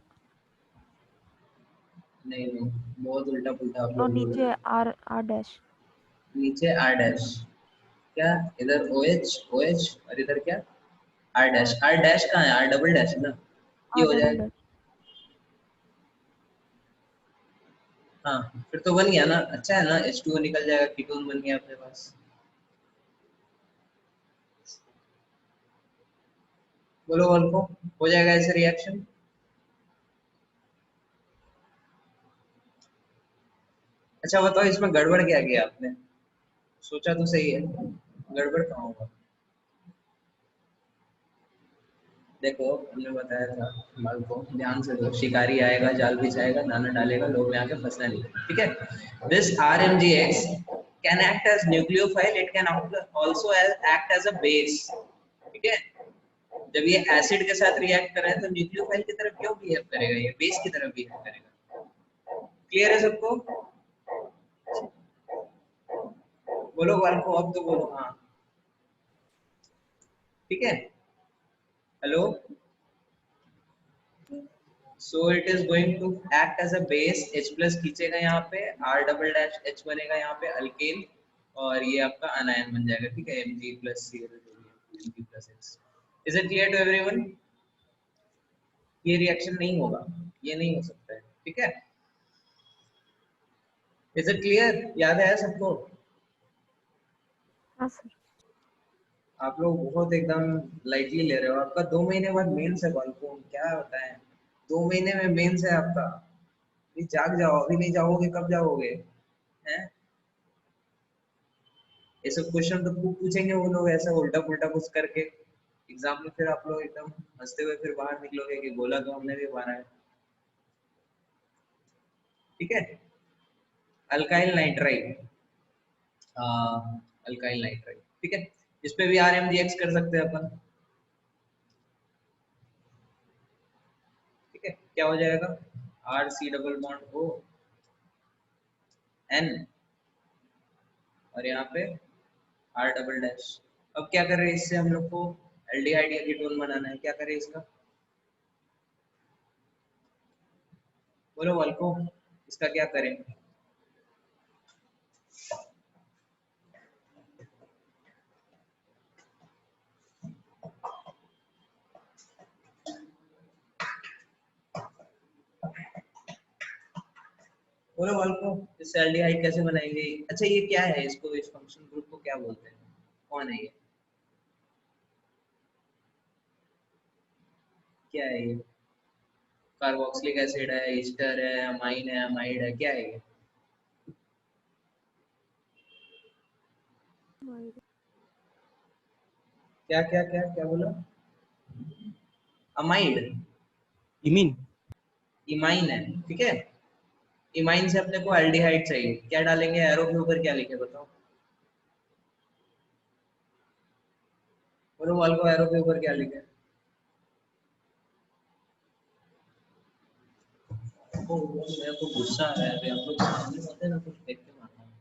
नहीं नहीं, बहुत उल्टा पुल्टा आप और लोग बोल रहे नीचे हो। R dash. नीचे R डैश, क्या इधर OH OH और इधर क्या R डैश? R डैश कहाँ है? R डबल डैश है ना, ये R हो डबल जाएगा। डैश। हाँ, फिर तो बन गया ना, अच्छा है ना, H2O निकल जाएगा, कीटोन बन गया अपने पास। बोलो बोलो, हो जाएगा ऐसे रिएक्शन? अच्छा बताओ, इसमें गड़बड़ क्या किया आपने? सोचा तो सही है, गड़बड़ कहाँ होगा? देखो, हमने बताया था बाल को ध्यान से दो, शिकारी आएगा, जाल बिछाएगा, दाना डालेगा, लोग में आके फंसना नहीं, ठीक है। This RMgX can act as nucleophile, it can also act as a base, ठीक है। जब ये एसिड के साथ रिएक्ट कर रहा है तो न्यूक्लियोफाइल की तरफ क्यों बिहेव करेगा, ये बेस की तरफ बिहेव करेगा। क्लियर है सबको? बोलो बाल को, अब तो बोलो हाँ, ठीक है। Hello, so it is going to act as a base, H plus खींचेगा यहाँ पे, R डबल डैश H बनेगा यहाँ पे अल्केन, और ये आपका अनायन बन जाएगा, ठीक है, Mg plus Cl Mg plus X। Is it clear to everyone? ये रिएक्शन नहीं होगा, ये नहीं हो सकता है, ठीक है। Is it clear? याद है सबको? हाँ सर। आप लोग बहुत एकदम लाइटली ले रहे हो, आपका 2 महीने बाद मेंस है बालको, क्या होता है, 2 महीने में मेंस है आपका, अभी जाग जाओ, अभी नहीं जाओगे कब जाओगे हैं? ये सब क्वेश्चन तो खूब पूछेंगे वो लोग, ऐसा उल्टा पुल्टा कुछ करके एग्जाम में, फिर आप लोग एकदम हंसते हुए फिर बाहर निकलोगे कि बोला तो हमने भी मारा है, ठीक है। अल्काइल नाइट्राइड, अल्काइल नाइट्राइड, ठीक है, इस पे भी RMgX कर सकते हैं अपन, ठीक है। क्या हो जाएगा, RC double bond O N, और यहाँ पे R डबल डैश। अब क्या करें इससे, हम लोग को एल्डिहाइड या कीटोन बनाना है, क्या करें इसका, बोलो वाल्को, इसका क्या करें? बोलो वाल्को, इससे एल्डिहाइड कैसे बनाएंगे? अच्छा ये क्या है, इसको, इस फंक्शन ग्रुप को क्या बोलते हैं, कौन है ये, क्या है ये? कार्बोक्सिलिक एसिड है, ईस्टर है, अमाइन है, अमाइड है, क्या है ये? क्या क्या क्या क्या बोला? Amide, imine. इमाइन है, ठीक है। इमाइन से अपने को एल्डिहाइड चाहिए, क्या डालेंगे एरो के ऊपर, क्या लिखे बताओ, बोलो वाल्को, एरो के ऊपर क्या लिखे? ओ, मेरे को गुस्सा आ रहा है, आप लोग सामने होते हैं ना, कुछ देख के मारना।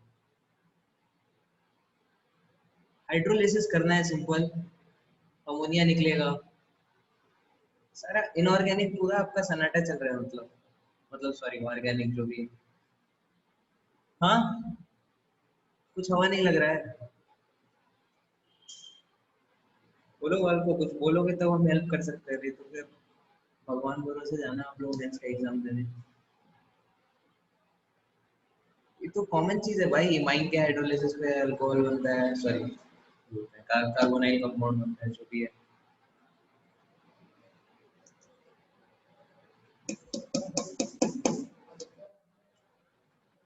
हाइड्रोलिसिस करना है सिंपल, अमोनिया निकलेगा, सारा इनऑर्गेनिक पूरा आपका सन्नाटा चल रहा है, मतलब सॉरी ऑर्गेनिक जो भी। हाँ, कुछ हवा नहीं लग रहा है, बोलो वाल्को, कुछ बोलोगे तो हम हेल्प कर सकते हैं, तो फिर भगवान भरोसे जाना आप लोग नेक्स्ट का एग्जाम देने। ये तो कॉमन चीज है भाई, इमाइन के हाइड्रोलिसिस पे अल्कोहल बनता है, सॉरी कार्बोनाइल कंपाउंड बनता है, जो भी है।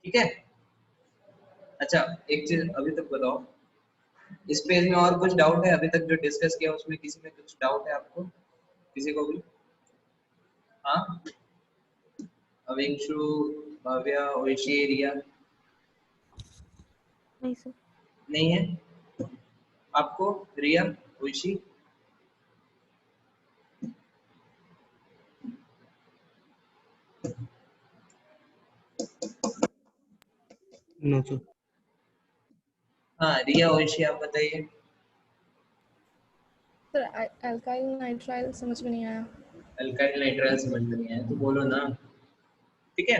ठीक है। अच्छा एक चीज अभी तक बताओ, इस पेज में और कुछ डाउट है अभी तक जो डिस्कस किया उसमें, किसी में कुछ डाउट है आपको, किसी को भी? हाँ, अविंशु, भव्या, ओइशी, रिया? नहीं सर। नहीं है आपको? रिया, ओइशी? No sir. हाँ रिया, ओइशी, आप बताइए। सर अल्काइल नाइट्राइल समझ में नहीं आया। अल्काइल नाइट्राइल समझ में नहीं आया तो बोलो ना, ठीक है।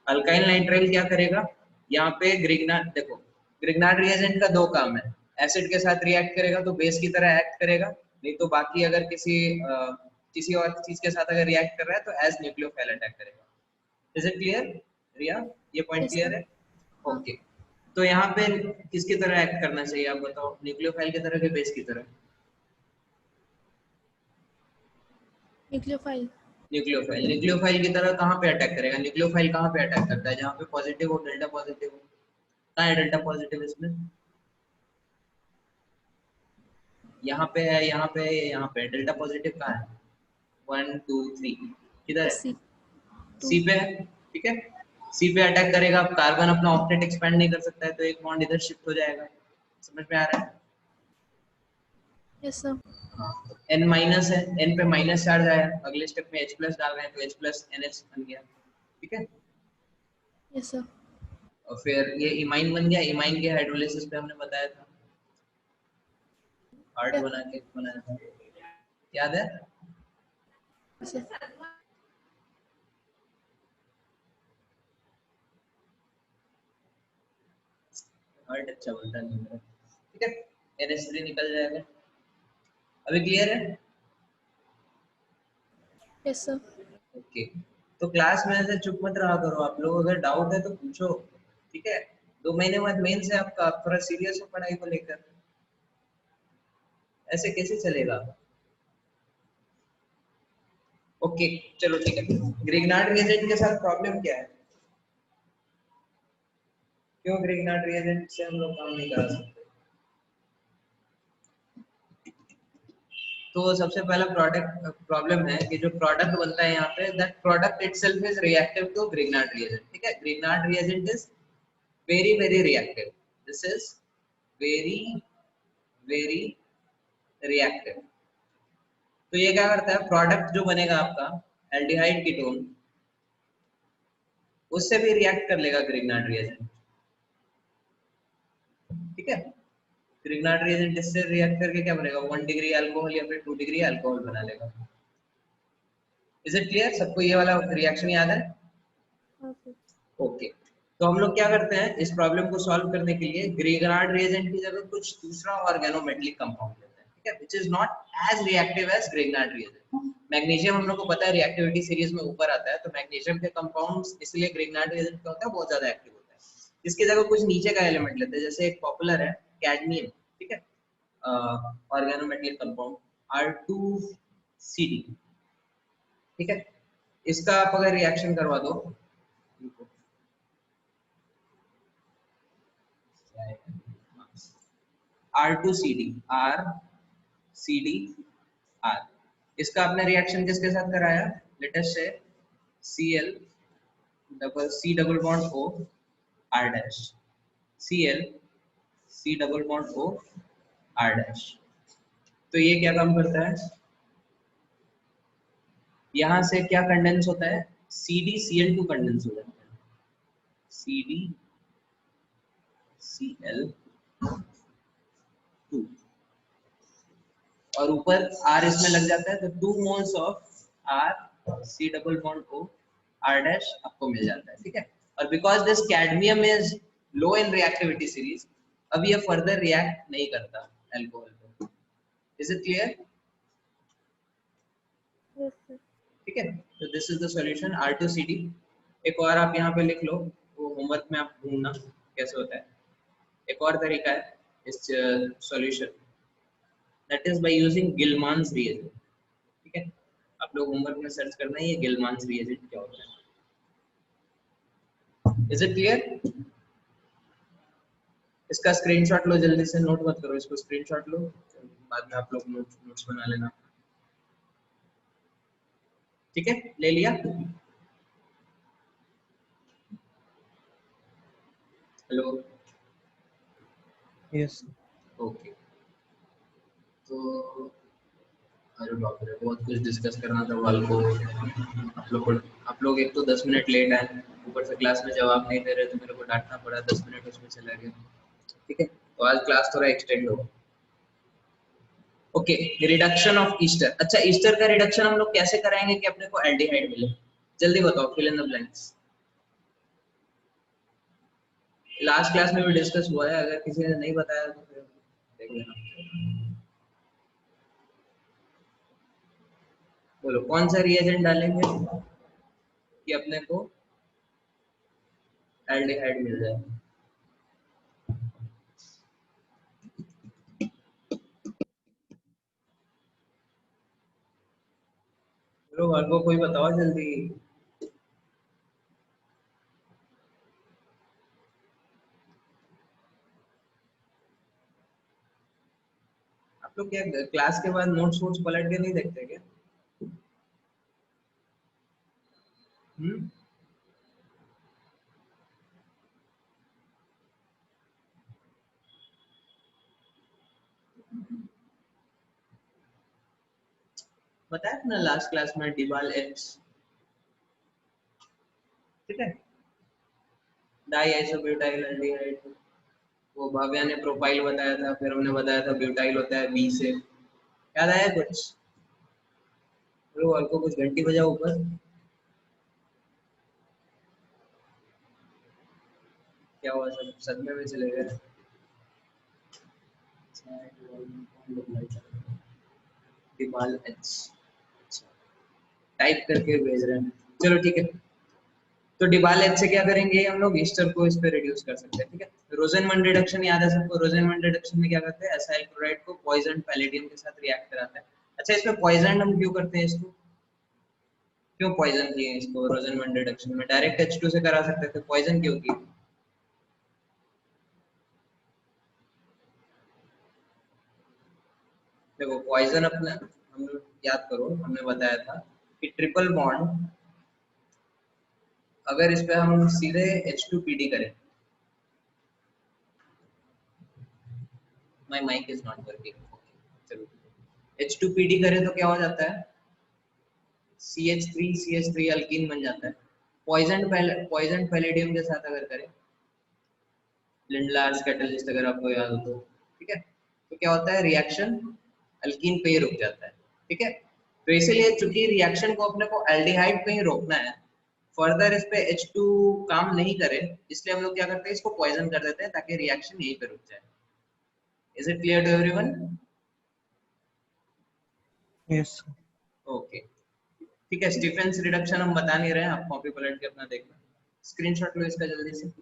अल्काइल नाइट्राइल क्या करेगा, यहाँ पे ग्रिग्नार्ड, देखो ग्रिग्नार्ड रिएजेंट का दो काम है, एसिड के साथ रिएक्ट करेगा तो बेस की तरह एक्ट करेगा, नहीं तो बाकी अगर किसी और चीज के साथ अगर रिएक्ट कर रहा है तो एज न्यूक्लियोफाइल अटैक करेगा। इज इट क्लियर रिया, ये पॉइंट यस क्लियर सर। है? हाँ, ओके। तो यहाँ पे किसकी तरह एक्ट करना चाहिए आप बताओ, न्यूक्लियोफाइल की तरह के बेस की तरह? न्यूक्लियोफाइल। न्यूक्लियोफाइल, न्यूक्लियोफाइल की तरह कहाँ पे अटैक करेगा, न्यूक्लियोफाइल कहाँ पे अटैक करता है, जहाँ पे पॉजिटिव हो, डेल्टा पॉजिटिव हो, कहाँ है डेल्टा पॉजिटिव इसमें? यहाँ पे है, यहाँ पे है, यहाँ पे डेल्टा पॉजिटिव कहाँ है, 1 2 3, किधर है? सी टू। सी पे है, ठीक है। सी पे अटैक करेगा, कार्बन अपना ऑक्टेट एक्सपेंड नहीं कर सकता है तो एक बॉन्ड इधर शिफ्ट हो जाएगा, समझ में आ रहा है? Yes sir. एन माइनस है, एन पे माइनस चार्ज आया, अगले स्टेप में H प्लस डाल रहे हैं तो H प्लस NH बन गया, ठीक है। Yes sir. और फिर ये इमाइन बन गया, इमाइन के हाइड्रोलिसिस पे हमने बताया था, हार्ट बना के बनाया था, याद है? सर हार्ट अच्छा बनता नहीं मेरा, ठीक है। NH3 निकल जाएगा, अभी क्लियर है? Yes sir. ओके। तो क्लास में ऐसे चुप मत रहा करो, आप लोग अगर डाउट है तो पूछो, ठीक है। 2 महीने बाद मेन से आपका, आप थोड़ा सीरियस हो पढ़ाई को लेकर, ऐसे कैसे चलेगा? ओके चलो ठीक है। ग्रिग्नार्ड रिएजेंट के साथ प्रॉब्लम क्या है, क्यों ग्रिग्नार्ड रिएजेंट से हम लोग काम नहीं करा सकते? तो सबसे पहला प्रोडक्ट प्रॉब्लम है कि जो प्रोडक्ट बनता है यहाँ पे, that product itself is reactive to Grignard reagent, ठीक है। Grignard reagent is very very reactive, this is very very reactive. तो ये क्या करता है, प्रोडक्ट जो बनेगा आपका एल्डिहाइड कीटोन, उससे भी रिएक्ट कर लेगा ग्रिग्नार्ड रिएजेंट, ठीक है। ग्रिग्नार्ड रिएजेंट इससे रिएक्ट करके क्या बनेगा, 1 डिग्री अल्कोहल या फिर 2 डिग्री अल्कोहल बना लेगा। Is it clear? सबको ये वाला रिएक्शन याद है? हाँ सर। ओके, तो हम लोग क्या करते हैं इस प्रॉब्लम को सॉल्व करने के लिए, ग्रिग्नार्ड रिएजेंट की जगह कुछ दूसरा ऑर्गेनोमेटेलिक कंपाउंड लेते हैं, ठीक है, which is not as reactive as Grignard reagent. Magnesium हम लोग को पता है रिएक्टिविटी सीरीज में ऊपर आता है, तो मैग्नीशियम के कंपाउंड्स इसलिए ग्रिग्नार्ड रिएजेंट क्या होता है, बहुत ज्यादा एक्टिव होता है। इसकी जगह कुछ नीचे का एलिमेंट लेते हैं, जैसे एक पॉपुलर है कैडमियम, ठीक है, ऑर्गेनोमेटेलिक कंपाउंड R2CD, ठीक है। इसका आप अगर रिएक्शन करवा दो, R2CD, R इसका आपने रिएक्शन किसके साथ कराया, लेट अस से Cl double C double bond O R dash, Cl C double bond O R dash. तो ये क्या काम करता है, यहां से क्या कंडेंस होता है, CdCl2 कंडेंस हो जाता है, CdCl2, और ऊपर R इसमें लग जाता है, तो 2 moles of R C double bond O R dash आपको मिल जाता है, ठीक है। और because this cadmium is low in reactivity series, अब ये फर्दर रिएक्ट नहीं करता अल्कोहल पे। Is it clear? Yes sir. ठीक है, तो this is the solution R2CD। एक और आप यहाँ पे लिख लो, वो होमवर्क में आप ढूंढना कैसे होता है। एक और तरीका है इस solution, that is by using Gilman's reagent, ठीक है। आप लोग होमवर्क में सर्च करना है ये गिलमान्स रिएजेंट क्या होता है। Is it clear? इसका स्क्रीनशॉट लो, जल्दी से, नोट मत करो, इसको स्क्रीनशॉट लो, बाद में आप लोग नोट्स बना लेना, ठीक है। ले लिया? Hello, yes okay. तो अरे बाप रे, बहुत कुछ डिस्कस करना था वाल को। आप लोग एक तो 10 मिनट लेट आए, ऊपर से क्लास में जवाब नहीं दे रहे, तो मेरे को डांटना पड़ा, 10 मिनट उसमें चला गया, ठीक है। तो आज क्लास थोड़ा एक्सटेंड होगा। Okay, reduction of Easter. अच्छा, ईस्टर का रिडक्शन हम लोग कैसे कराएंगे कि अपने को एल्डिहाइड मिले, जल्दी बताओ, fill in the blanks. Last class में भी डिस्कस हुआ है, अगर किसी ने नहीं बताया तो फिर देख लेना। बोलो कौन सा रिएजेंट डालेंगे कि अपने को एल्डिहाइड मिल जाए। चलो वर्गो कोई बताओ जल्दी। आप लोग क्या क्लास के बाद नोट्स वोट्स पलट के नहीं देखते क्या? बताया था ना लास्ट क्लास में डिबाल एक्स, ठीक है, डाई आइसोब्यूटाइल एल्डिहाइड। वो भाव्या ने प्रोफाइल बताया था, फिर हमने बताया था ब्यूटाइल होता है बी से। याद आया कुछ? चलो और को कुछ घंटी बजाओ ऊपर। क्या हुआ, सब सदमे में चले गए? डिबाल एक्स टाइप करके भेज रहे हैं, चलो ठीक है। तो डिबाल एच से क्या करेंगे हम लोग, ईस्टर को इस पे रिड्यूस कर सकते हैं, ठीक है। रोजेनमन रिडक्शन याद है सबको? रोजेनमन रिडक्शन में क्या करते हैं, एसाइल क्लोराइड को पॉइजन पैलेडियम के साथ रिएक्ट कराता है। अच्छा, इसमें पॉइजन हम क्यों करते हैं, इसको क्यों पॉइजन किए इसको? रोजेनमन रिडक्शन में डायरेक्ट H2 से करा सकते थे, पॉइजन क्यों किए? देखो पॉइजन अपना हम लोग याद करो, हमने बताया था कि ट्रिपल बॉन्ड अगर इस पे हम सीधे H2PD करें, my mic is not working, चलो H2PD करें तो क्या हो जाता है, CH3 अल्कीन बन जाता है। पॉइजन पैलेडियम के साथ अगर करें, लिंडलार्स कैटलिस्ट अगर आपको याद हो तो, ठीक है, तो क्या होता है, रिएक्शन अल्कीन पे ही रुक जाता है। ठीक है, तो इसीलिए चूंकि रिएक्शन को अपने को एल्डिहाइड पे ही रोकना है, फर्दर इस पे H2 काम नहीं करे, इसलिए हम लोग क्या करते हैं, इसको पॉइजन कर देते हैं ताकि रिएक्शन यहीं पे रुक जाए। Is it clear to everyone? Yes. Okay, ठीक है। स्टीफेंस रिडक्शन हम बता नहीं रहे हैं, आप कॉपी पलट के अपना देखना, स्क्रीनशॉट लो इसका जल्दी से।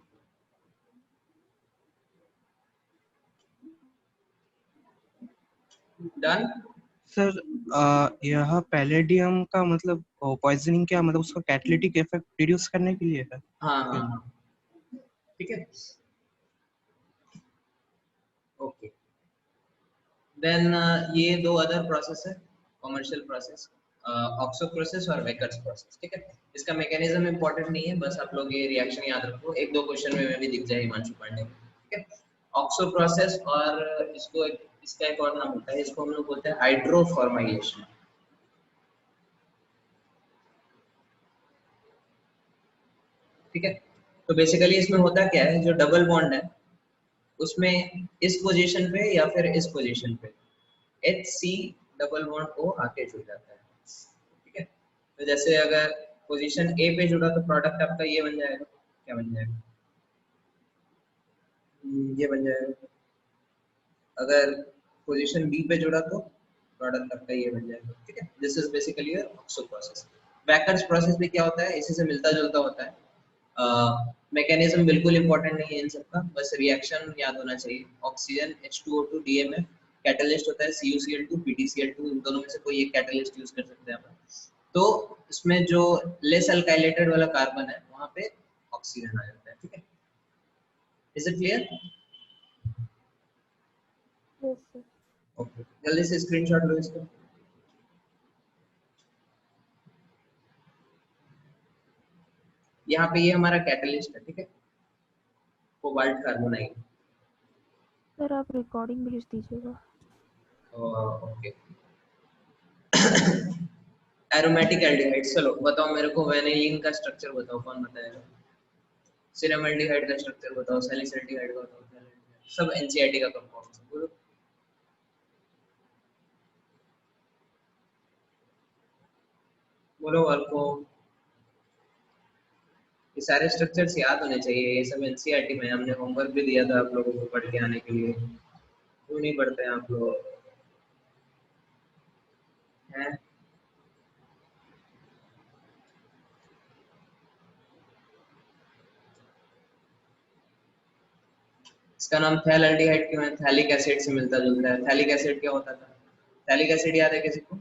डन। सर यह पैलेडियम का मतलब पॉइजनिंग क्या मतलब उसका कैटालिटिक इफेक्ट रिड्यूस करने के लिए है? हाँ हाँ हाँ, ठीक है। ओके, देन ये दो अदर प्रोसेस है, कमर्शियल प्रोसेस, ऑक्सो प्रोसेस और वेकर्स प्रोसेस। ठीक है, इसका मैकेनिज्म इंपॉर्टेंट नहीं है, बस आप लोग ये रिएक्शन याद रखो, एक दो क्वेश्चन में भी दिख जाए हिमांशु पांडे। ठीक है, ऑक्सो प्रोसेस, और इसको इसका एक और नाम होता है, इसको हम लोग बोलते हैं हाइड्रोफॉर्माइलेशन। ठीक है, तो बेसिकली इसमें होता क्या है, जो डबल बॉन्ड है उसमें इस पोजीशन पे या फिर इस पोजीशन पे HC डबल बॉन्ड O आके जुड़ जाता है। ठीक है, तो जैसे अगर पोजीशन A पे जुड़ा तो प्रोडक्ट आपका ये बन जाएगा, क्या बन जाएगा, ये बन जाएगा। अगर पोजीशन B पे जुड़ा तो प्रोडक्ट आपका ये बन जाएगा। ठीक है, this is basically your oxo process. Backwards process भी क्या होता है, इसी से मिलता जुलता होता है। मैकेनिज्म बिल्कुल इंपॉर्टेंट नहीं है इन सबका, बस रिएक्शन याद होना चाहिए। ऑक्सीजन H2O2 DMF, कैटलिस्ट होता है CuCl2 PtCl2, इन दोनों में से कोई एक कैटलिस्ट यूज कर सकते हैं अपन। तो इसमें जो लेस अल्काइलेटेड वाला कार्बन है वहां पे ऑक्सीजन आ जाता है। ठीक है, is it clear? Yes sir. Okay, जल्दी से स्क्रीनशॉट लो इसका। यहाँ पे ये हमारा कैटलिस्ट है। ठीक है, कोबाल्ट कार्बोनाइड। सर आप रिकॉर्डिंग भेज दीजिएगा। Okay, aromatic aldehyde. चलो बताओ मेरे को, वेनिलीन का स्ट्रक्चर बताओ, कौन बताएगा? सिनेमल्डिहाइड का स्ट्रक्चर बताओ, सैलिसल्डिहाइड का बताओ, सब एनसीईआरटी का कंपाउंड है, बोलो। बोलो आपको, ये सारे स्ट्रक्चर्स याद होने चाहिए, ये सब एनसीईआरटी में हमने होमवर्क भी दिया था आप लोगों को पढ़ के आने के लिए, क्यों नहीं पढ़ते हैं आप लोग हैं? इसका नाम थैलल्डिहाइड क्यों है? थैलिक एसिड से मिलता जुलता है। थैलिक एसिड क्या होता था? थैलिक एसिड याद है किसी को?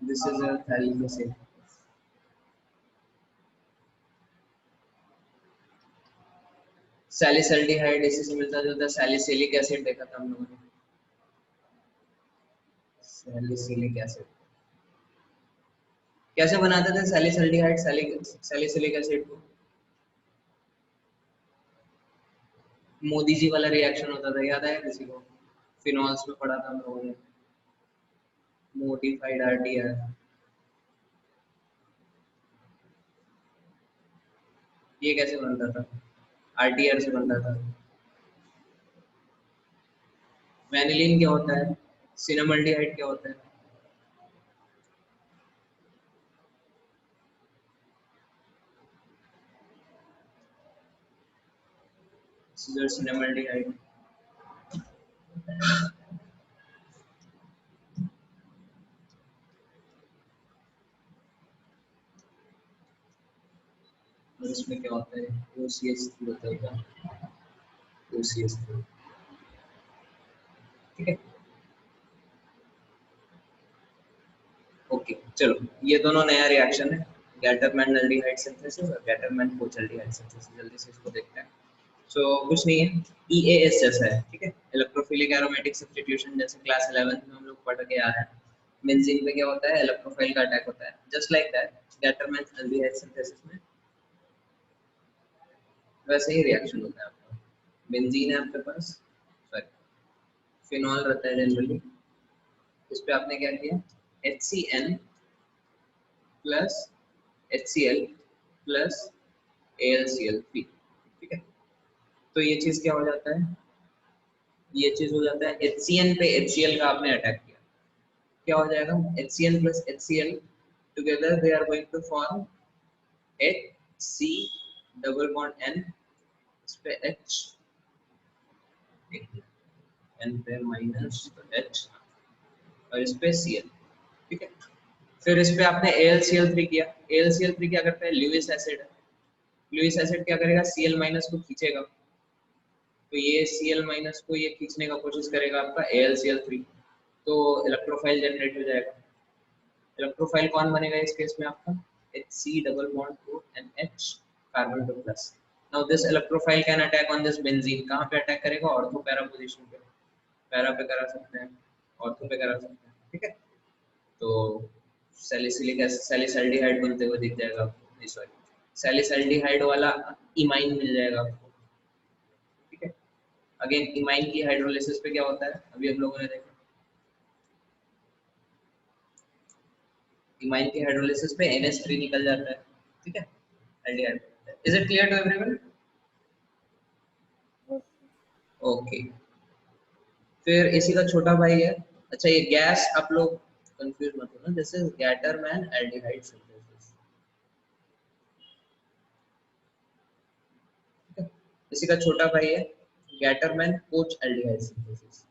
This is a phthalic acid. Salicylaldehyde इसी से मिलता जुलता है, सैलिसिलिक एसिड देखा था हम लोगों ने, सैलिसिलिक एसिड। कैसे बनाते थे सैलिसल्डिहाइड सैलिसिलिक एसिड को? मोदी जी वाला रिएक्शन होता था, याद है किसी को? फिनॉल्स में पढ़ा था हम लोगों ने, मोडिफाइड आरटीआर। ये कैसे बनता था? आरटीआर से बनता था। वेनिलीन क्या होता है? सिनेमल्डिहाइड क्या होता है? सिनेमल्डिहाइड। और इसमें क्या होता है? OCH3 होता है, OCH3। ठीक है, ओके चलो, ये दोनों नया रिएक्शन है, गैटरमैन एल्डिहाइड सिंथेसिस और गैटरमैन कोच एल्डिहाइड सिंथेसिस। जल्दी से इसको देखते हैं। सो कुछ नहीं है, EAS जैसा है। ठीक है, इलेक्ट्रोफिलिक एरोमेटिक सब्स्टिट्यूशन, जैसे क्लास 11 में हम लोग पढ़ के आ रहे हैं। बेंजीन पे क्या होता है? इलेक्ट्रोफाइल का अटैक होता है, just like that Gattermann aldehyde synthesis में वैसे ही रिएक्शन होता है आपका। बेंजीन है आपके पास, सॉरी फिनॉल रहता है जनरली, इस पे आपने क्या किया, HCN plus HCl plus AlCl3। ठीक है, तो ये चीज क्या हो जाता है, ये चीज हो जाता है HCN पे HCl का आपने अटैक किया, क्या हो जाएगा, HCN plus HCl together they are going to form HC double bond N, इस पे H, N पे माइनस H और इस पे Cl, ठीक है। फिर इस पे आपने AlCl3 किया, AlCl3 क्या करता है, ल्यूइस एसिड है, ल्यूइस एसिड क्या करेगा, Cl माइनस को खींचेगा, तो ये Cl माइनस को ये खींचने का कोशिश करेगा आपका AlCl3, तो इलेक्ट्रोफाइल जनरेट हो जाएगा। इलेक्ट्रोफाइल कौन बनेगा इस केस में आपका, HC double bond to NH carbon 2 plus। Now this electrophile can attack on this benzene, कहाँ पे अटैक करेगा, ऑर्थो पैरा पोजीशन पे, पैरा पे करा सकते हैं, ऑर्थो पे करा सकते हैं, ठीक है। तो सैलिसिलिक एसिड सैलिसल्डिहाइड बनते हुए दिख जाएगा आपको, सॉरी सैलिसल्डिहाइड वाला इमाइन मिल जाएगा आपको, ठीक है। अगेन इमाइन की हाइड्रोलिसिस पे क्या होता है, अभी हम लोगों ने देखा, इमाइन की हाइड्रोलिसिस पे NH3 निकल जाता है, ठीक है, aldehyde. Is it clear to everyone? Okay, फिर इसी का छोटा भाई है, अच्छा ये गैस आप लोग कंफ्यूज मत होना, this is Gattermann aldehyde synthesis, इसी का छोटा भाई है गैटरमैन कोच एल्डिहाइड सिंथेसिस,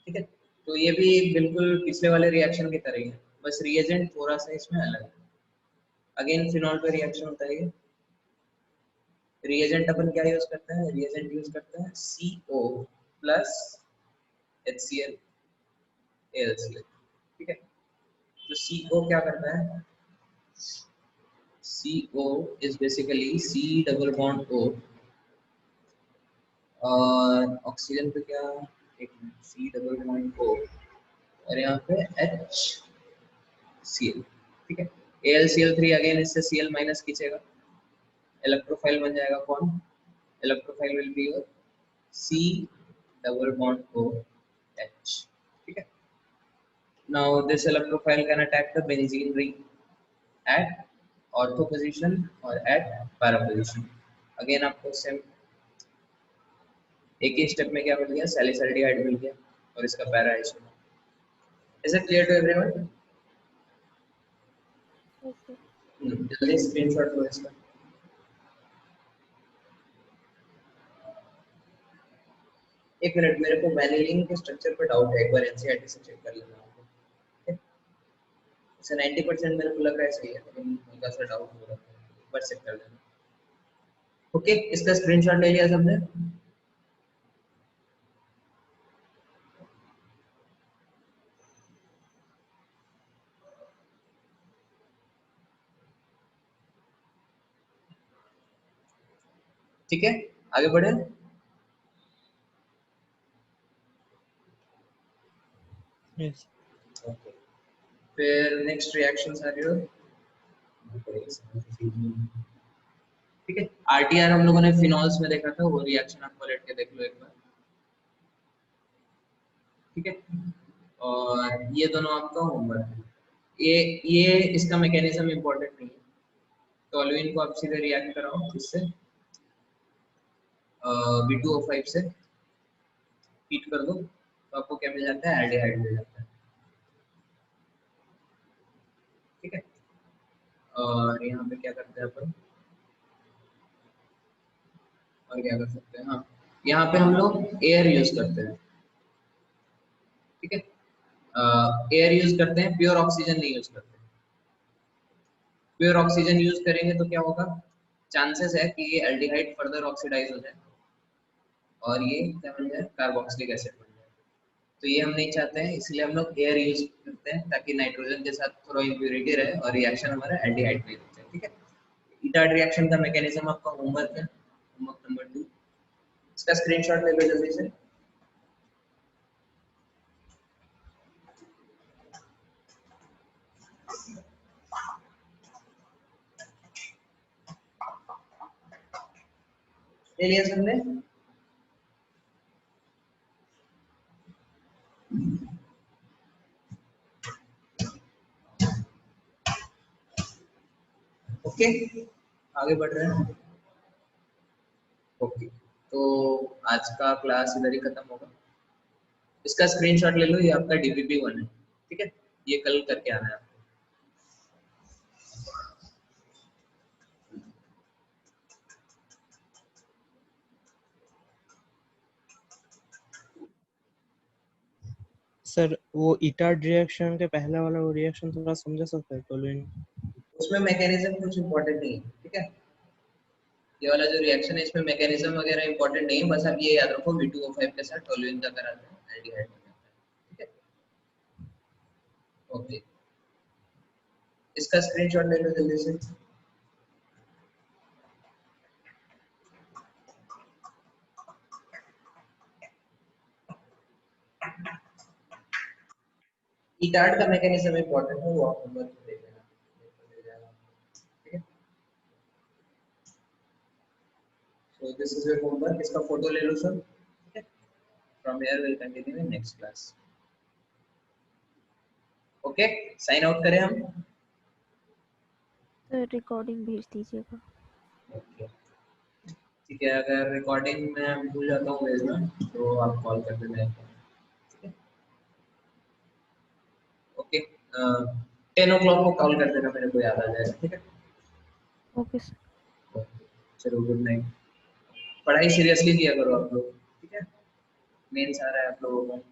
ठीक है। तो ये भी बिल्कुल पिछले वाले रिएक्शन की तरह ही है, बस रिएजेंट थोड़ा सा इसमें अलग है। अगेन फिनॉल पे रिएक्शन होता है, रिएजेंट अपन क्या यूज करते हैं, रिएजेंट यूज करते हैं CO प्लस HCl AlCl, ठीक है। तो CO क्या करता है, CO is basically C double bond O और ऑक्सीजन पे क्या, एक minute, C double bond O और यहाँ पे HCl, ठीक है। AlCl3 अगेन इससे Cl माइनस खींचेगा, इलेक्ट्रोफाइल बन जाएगा कौन, electrophile will be your C double bond O H, ठीक है। Now this electrophile can attack the benzene ring at ortho position or at para position। Again आपको सेम एक ही step में क्या मिल गया, सैलिसल्डिहाइड मिल गया और इसका para isomer. Is it clear to everyone? जल्दी स्क्रीनशॉट लो इसका। एक मिनट, मेरे को वैनिलीन के स्ट्रक्चर पे डाउट है, एक बार एनसीईआरटी से चेक कर लेना आपको, ठीक है। इसे 90% मेरे को लग रहा है सही है, लेकिन हल्का सा डाउट हो रहा है, एक बार चेक कर लेना। ओके, इसका स्क्रीनशॉट ले लिया सबने? ठीक है, आगे बढ़े। यस, ओके, फिर नेक्स्ट रिएक्शंस आ रही हो, ठीक है। आरटीआर हम लोगों ने फिनॉल्स में देखा था, वो रिएक्शन आपको लेट के देख लो एक बार, ठीक है। और ये दोनों आपका होमवर्क है, ये इसका मैकेनिज्म इंपॉर्टेंट नहीं है, टोलुइन को आप सीधे रिएक्ट कराओ इससे B2O5 से हीट कर दो, तो आपको क्या मिल जाता है, एल्डिहाइड मिल जाता है, ठीक है। और यहाँ पे क्या करते हैं अपन, और क्या कर सकते हैं, हाँ यहाँ पे हम लोग एयर यूज करते हैं, ठीक है। एयर यूज करते हैं, प्योर ऑक्सीजन नहीं यूज करते। प्योर ऑक्सीजन यूज करेंगे तो क्या होगा, चांसेस है कि ये एल्डिहाइड फर्दर ऑक्सीडाइज हो जाए और ये क्या बन जाए, कार्बोक्सिलिक एसिड बन जाए, तो ये हम नहीं चाहते हैं, इसलिए हम लोग एयर यूज करते हैं ताकि नाइट्रोजन के साथ थोड़ा इम्प्योरिटी रहे और रिएक्शन हमारा एल्डिहाइड में होता है, ठीक है। ईटाड रिएक्शन का मैकेनिज्म आपका होमवर्क है, होमवर्क नंबर 2, इसका स्क्रीनशॉट ले लो जल्दी से। ले लिया सबने? ओके, आगे बढ़ रहे हैं। ओके, तो आज का क्लास इधर ही खत्म होगा। इसका स्क्रीनशॉट ले लो, ये आपका DPP 1 है, ठीक है, ये कल करके आना है आपको। सर वो इटार्ड रिएक्शन के पहले वाला वो रिएक्शन थोड़ा समझा सकते हैं टोलुइन? उसमें मैकेनिज्म कुछ इंपॉर्टेंट नहीं है, ठीक है, ये वाला जो रिएक्शन है इसमें मैकेनिज्म वगैरह इंपॉर्टेंट नहीं है, बस आप ये याद रखो V2O5 के साथ टोलुइन का कराते हैं, एल्डिहाइड बन जाता है, ठीक है। ओके, इसका स्क्रीनशॉट ले लो जल्दी से। ईटार्ड का मैकेनिज्म इंपॉर्टेंट है, वो आप होमवर्क में देख लेना, मिल जाएगा, ठीक है। So this is your homework, इसका फोटो ले लो सब, ठीक है। From here will continue in next class. Okay, sign out करें हम। सर रिकॉर्डिंग भेज दीजिएगा। ओके, ठीक है, अगर रिकॉर्डिंग में भूल जाता हूँ भेजना तो आप कॉल कर देना, ठीक है। ओके, 10 o'clock को कॉल कर देना, मेरे को याद आ जाएगा, ठीक है। Okay sir. ओके, चलो गुड नाइट। पढ़ाई सीरियसली किया करो आप लोग, ठीक है, मेंस आ रहा है आप लोगों का।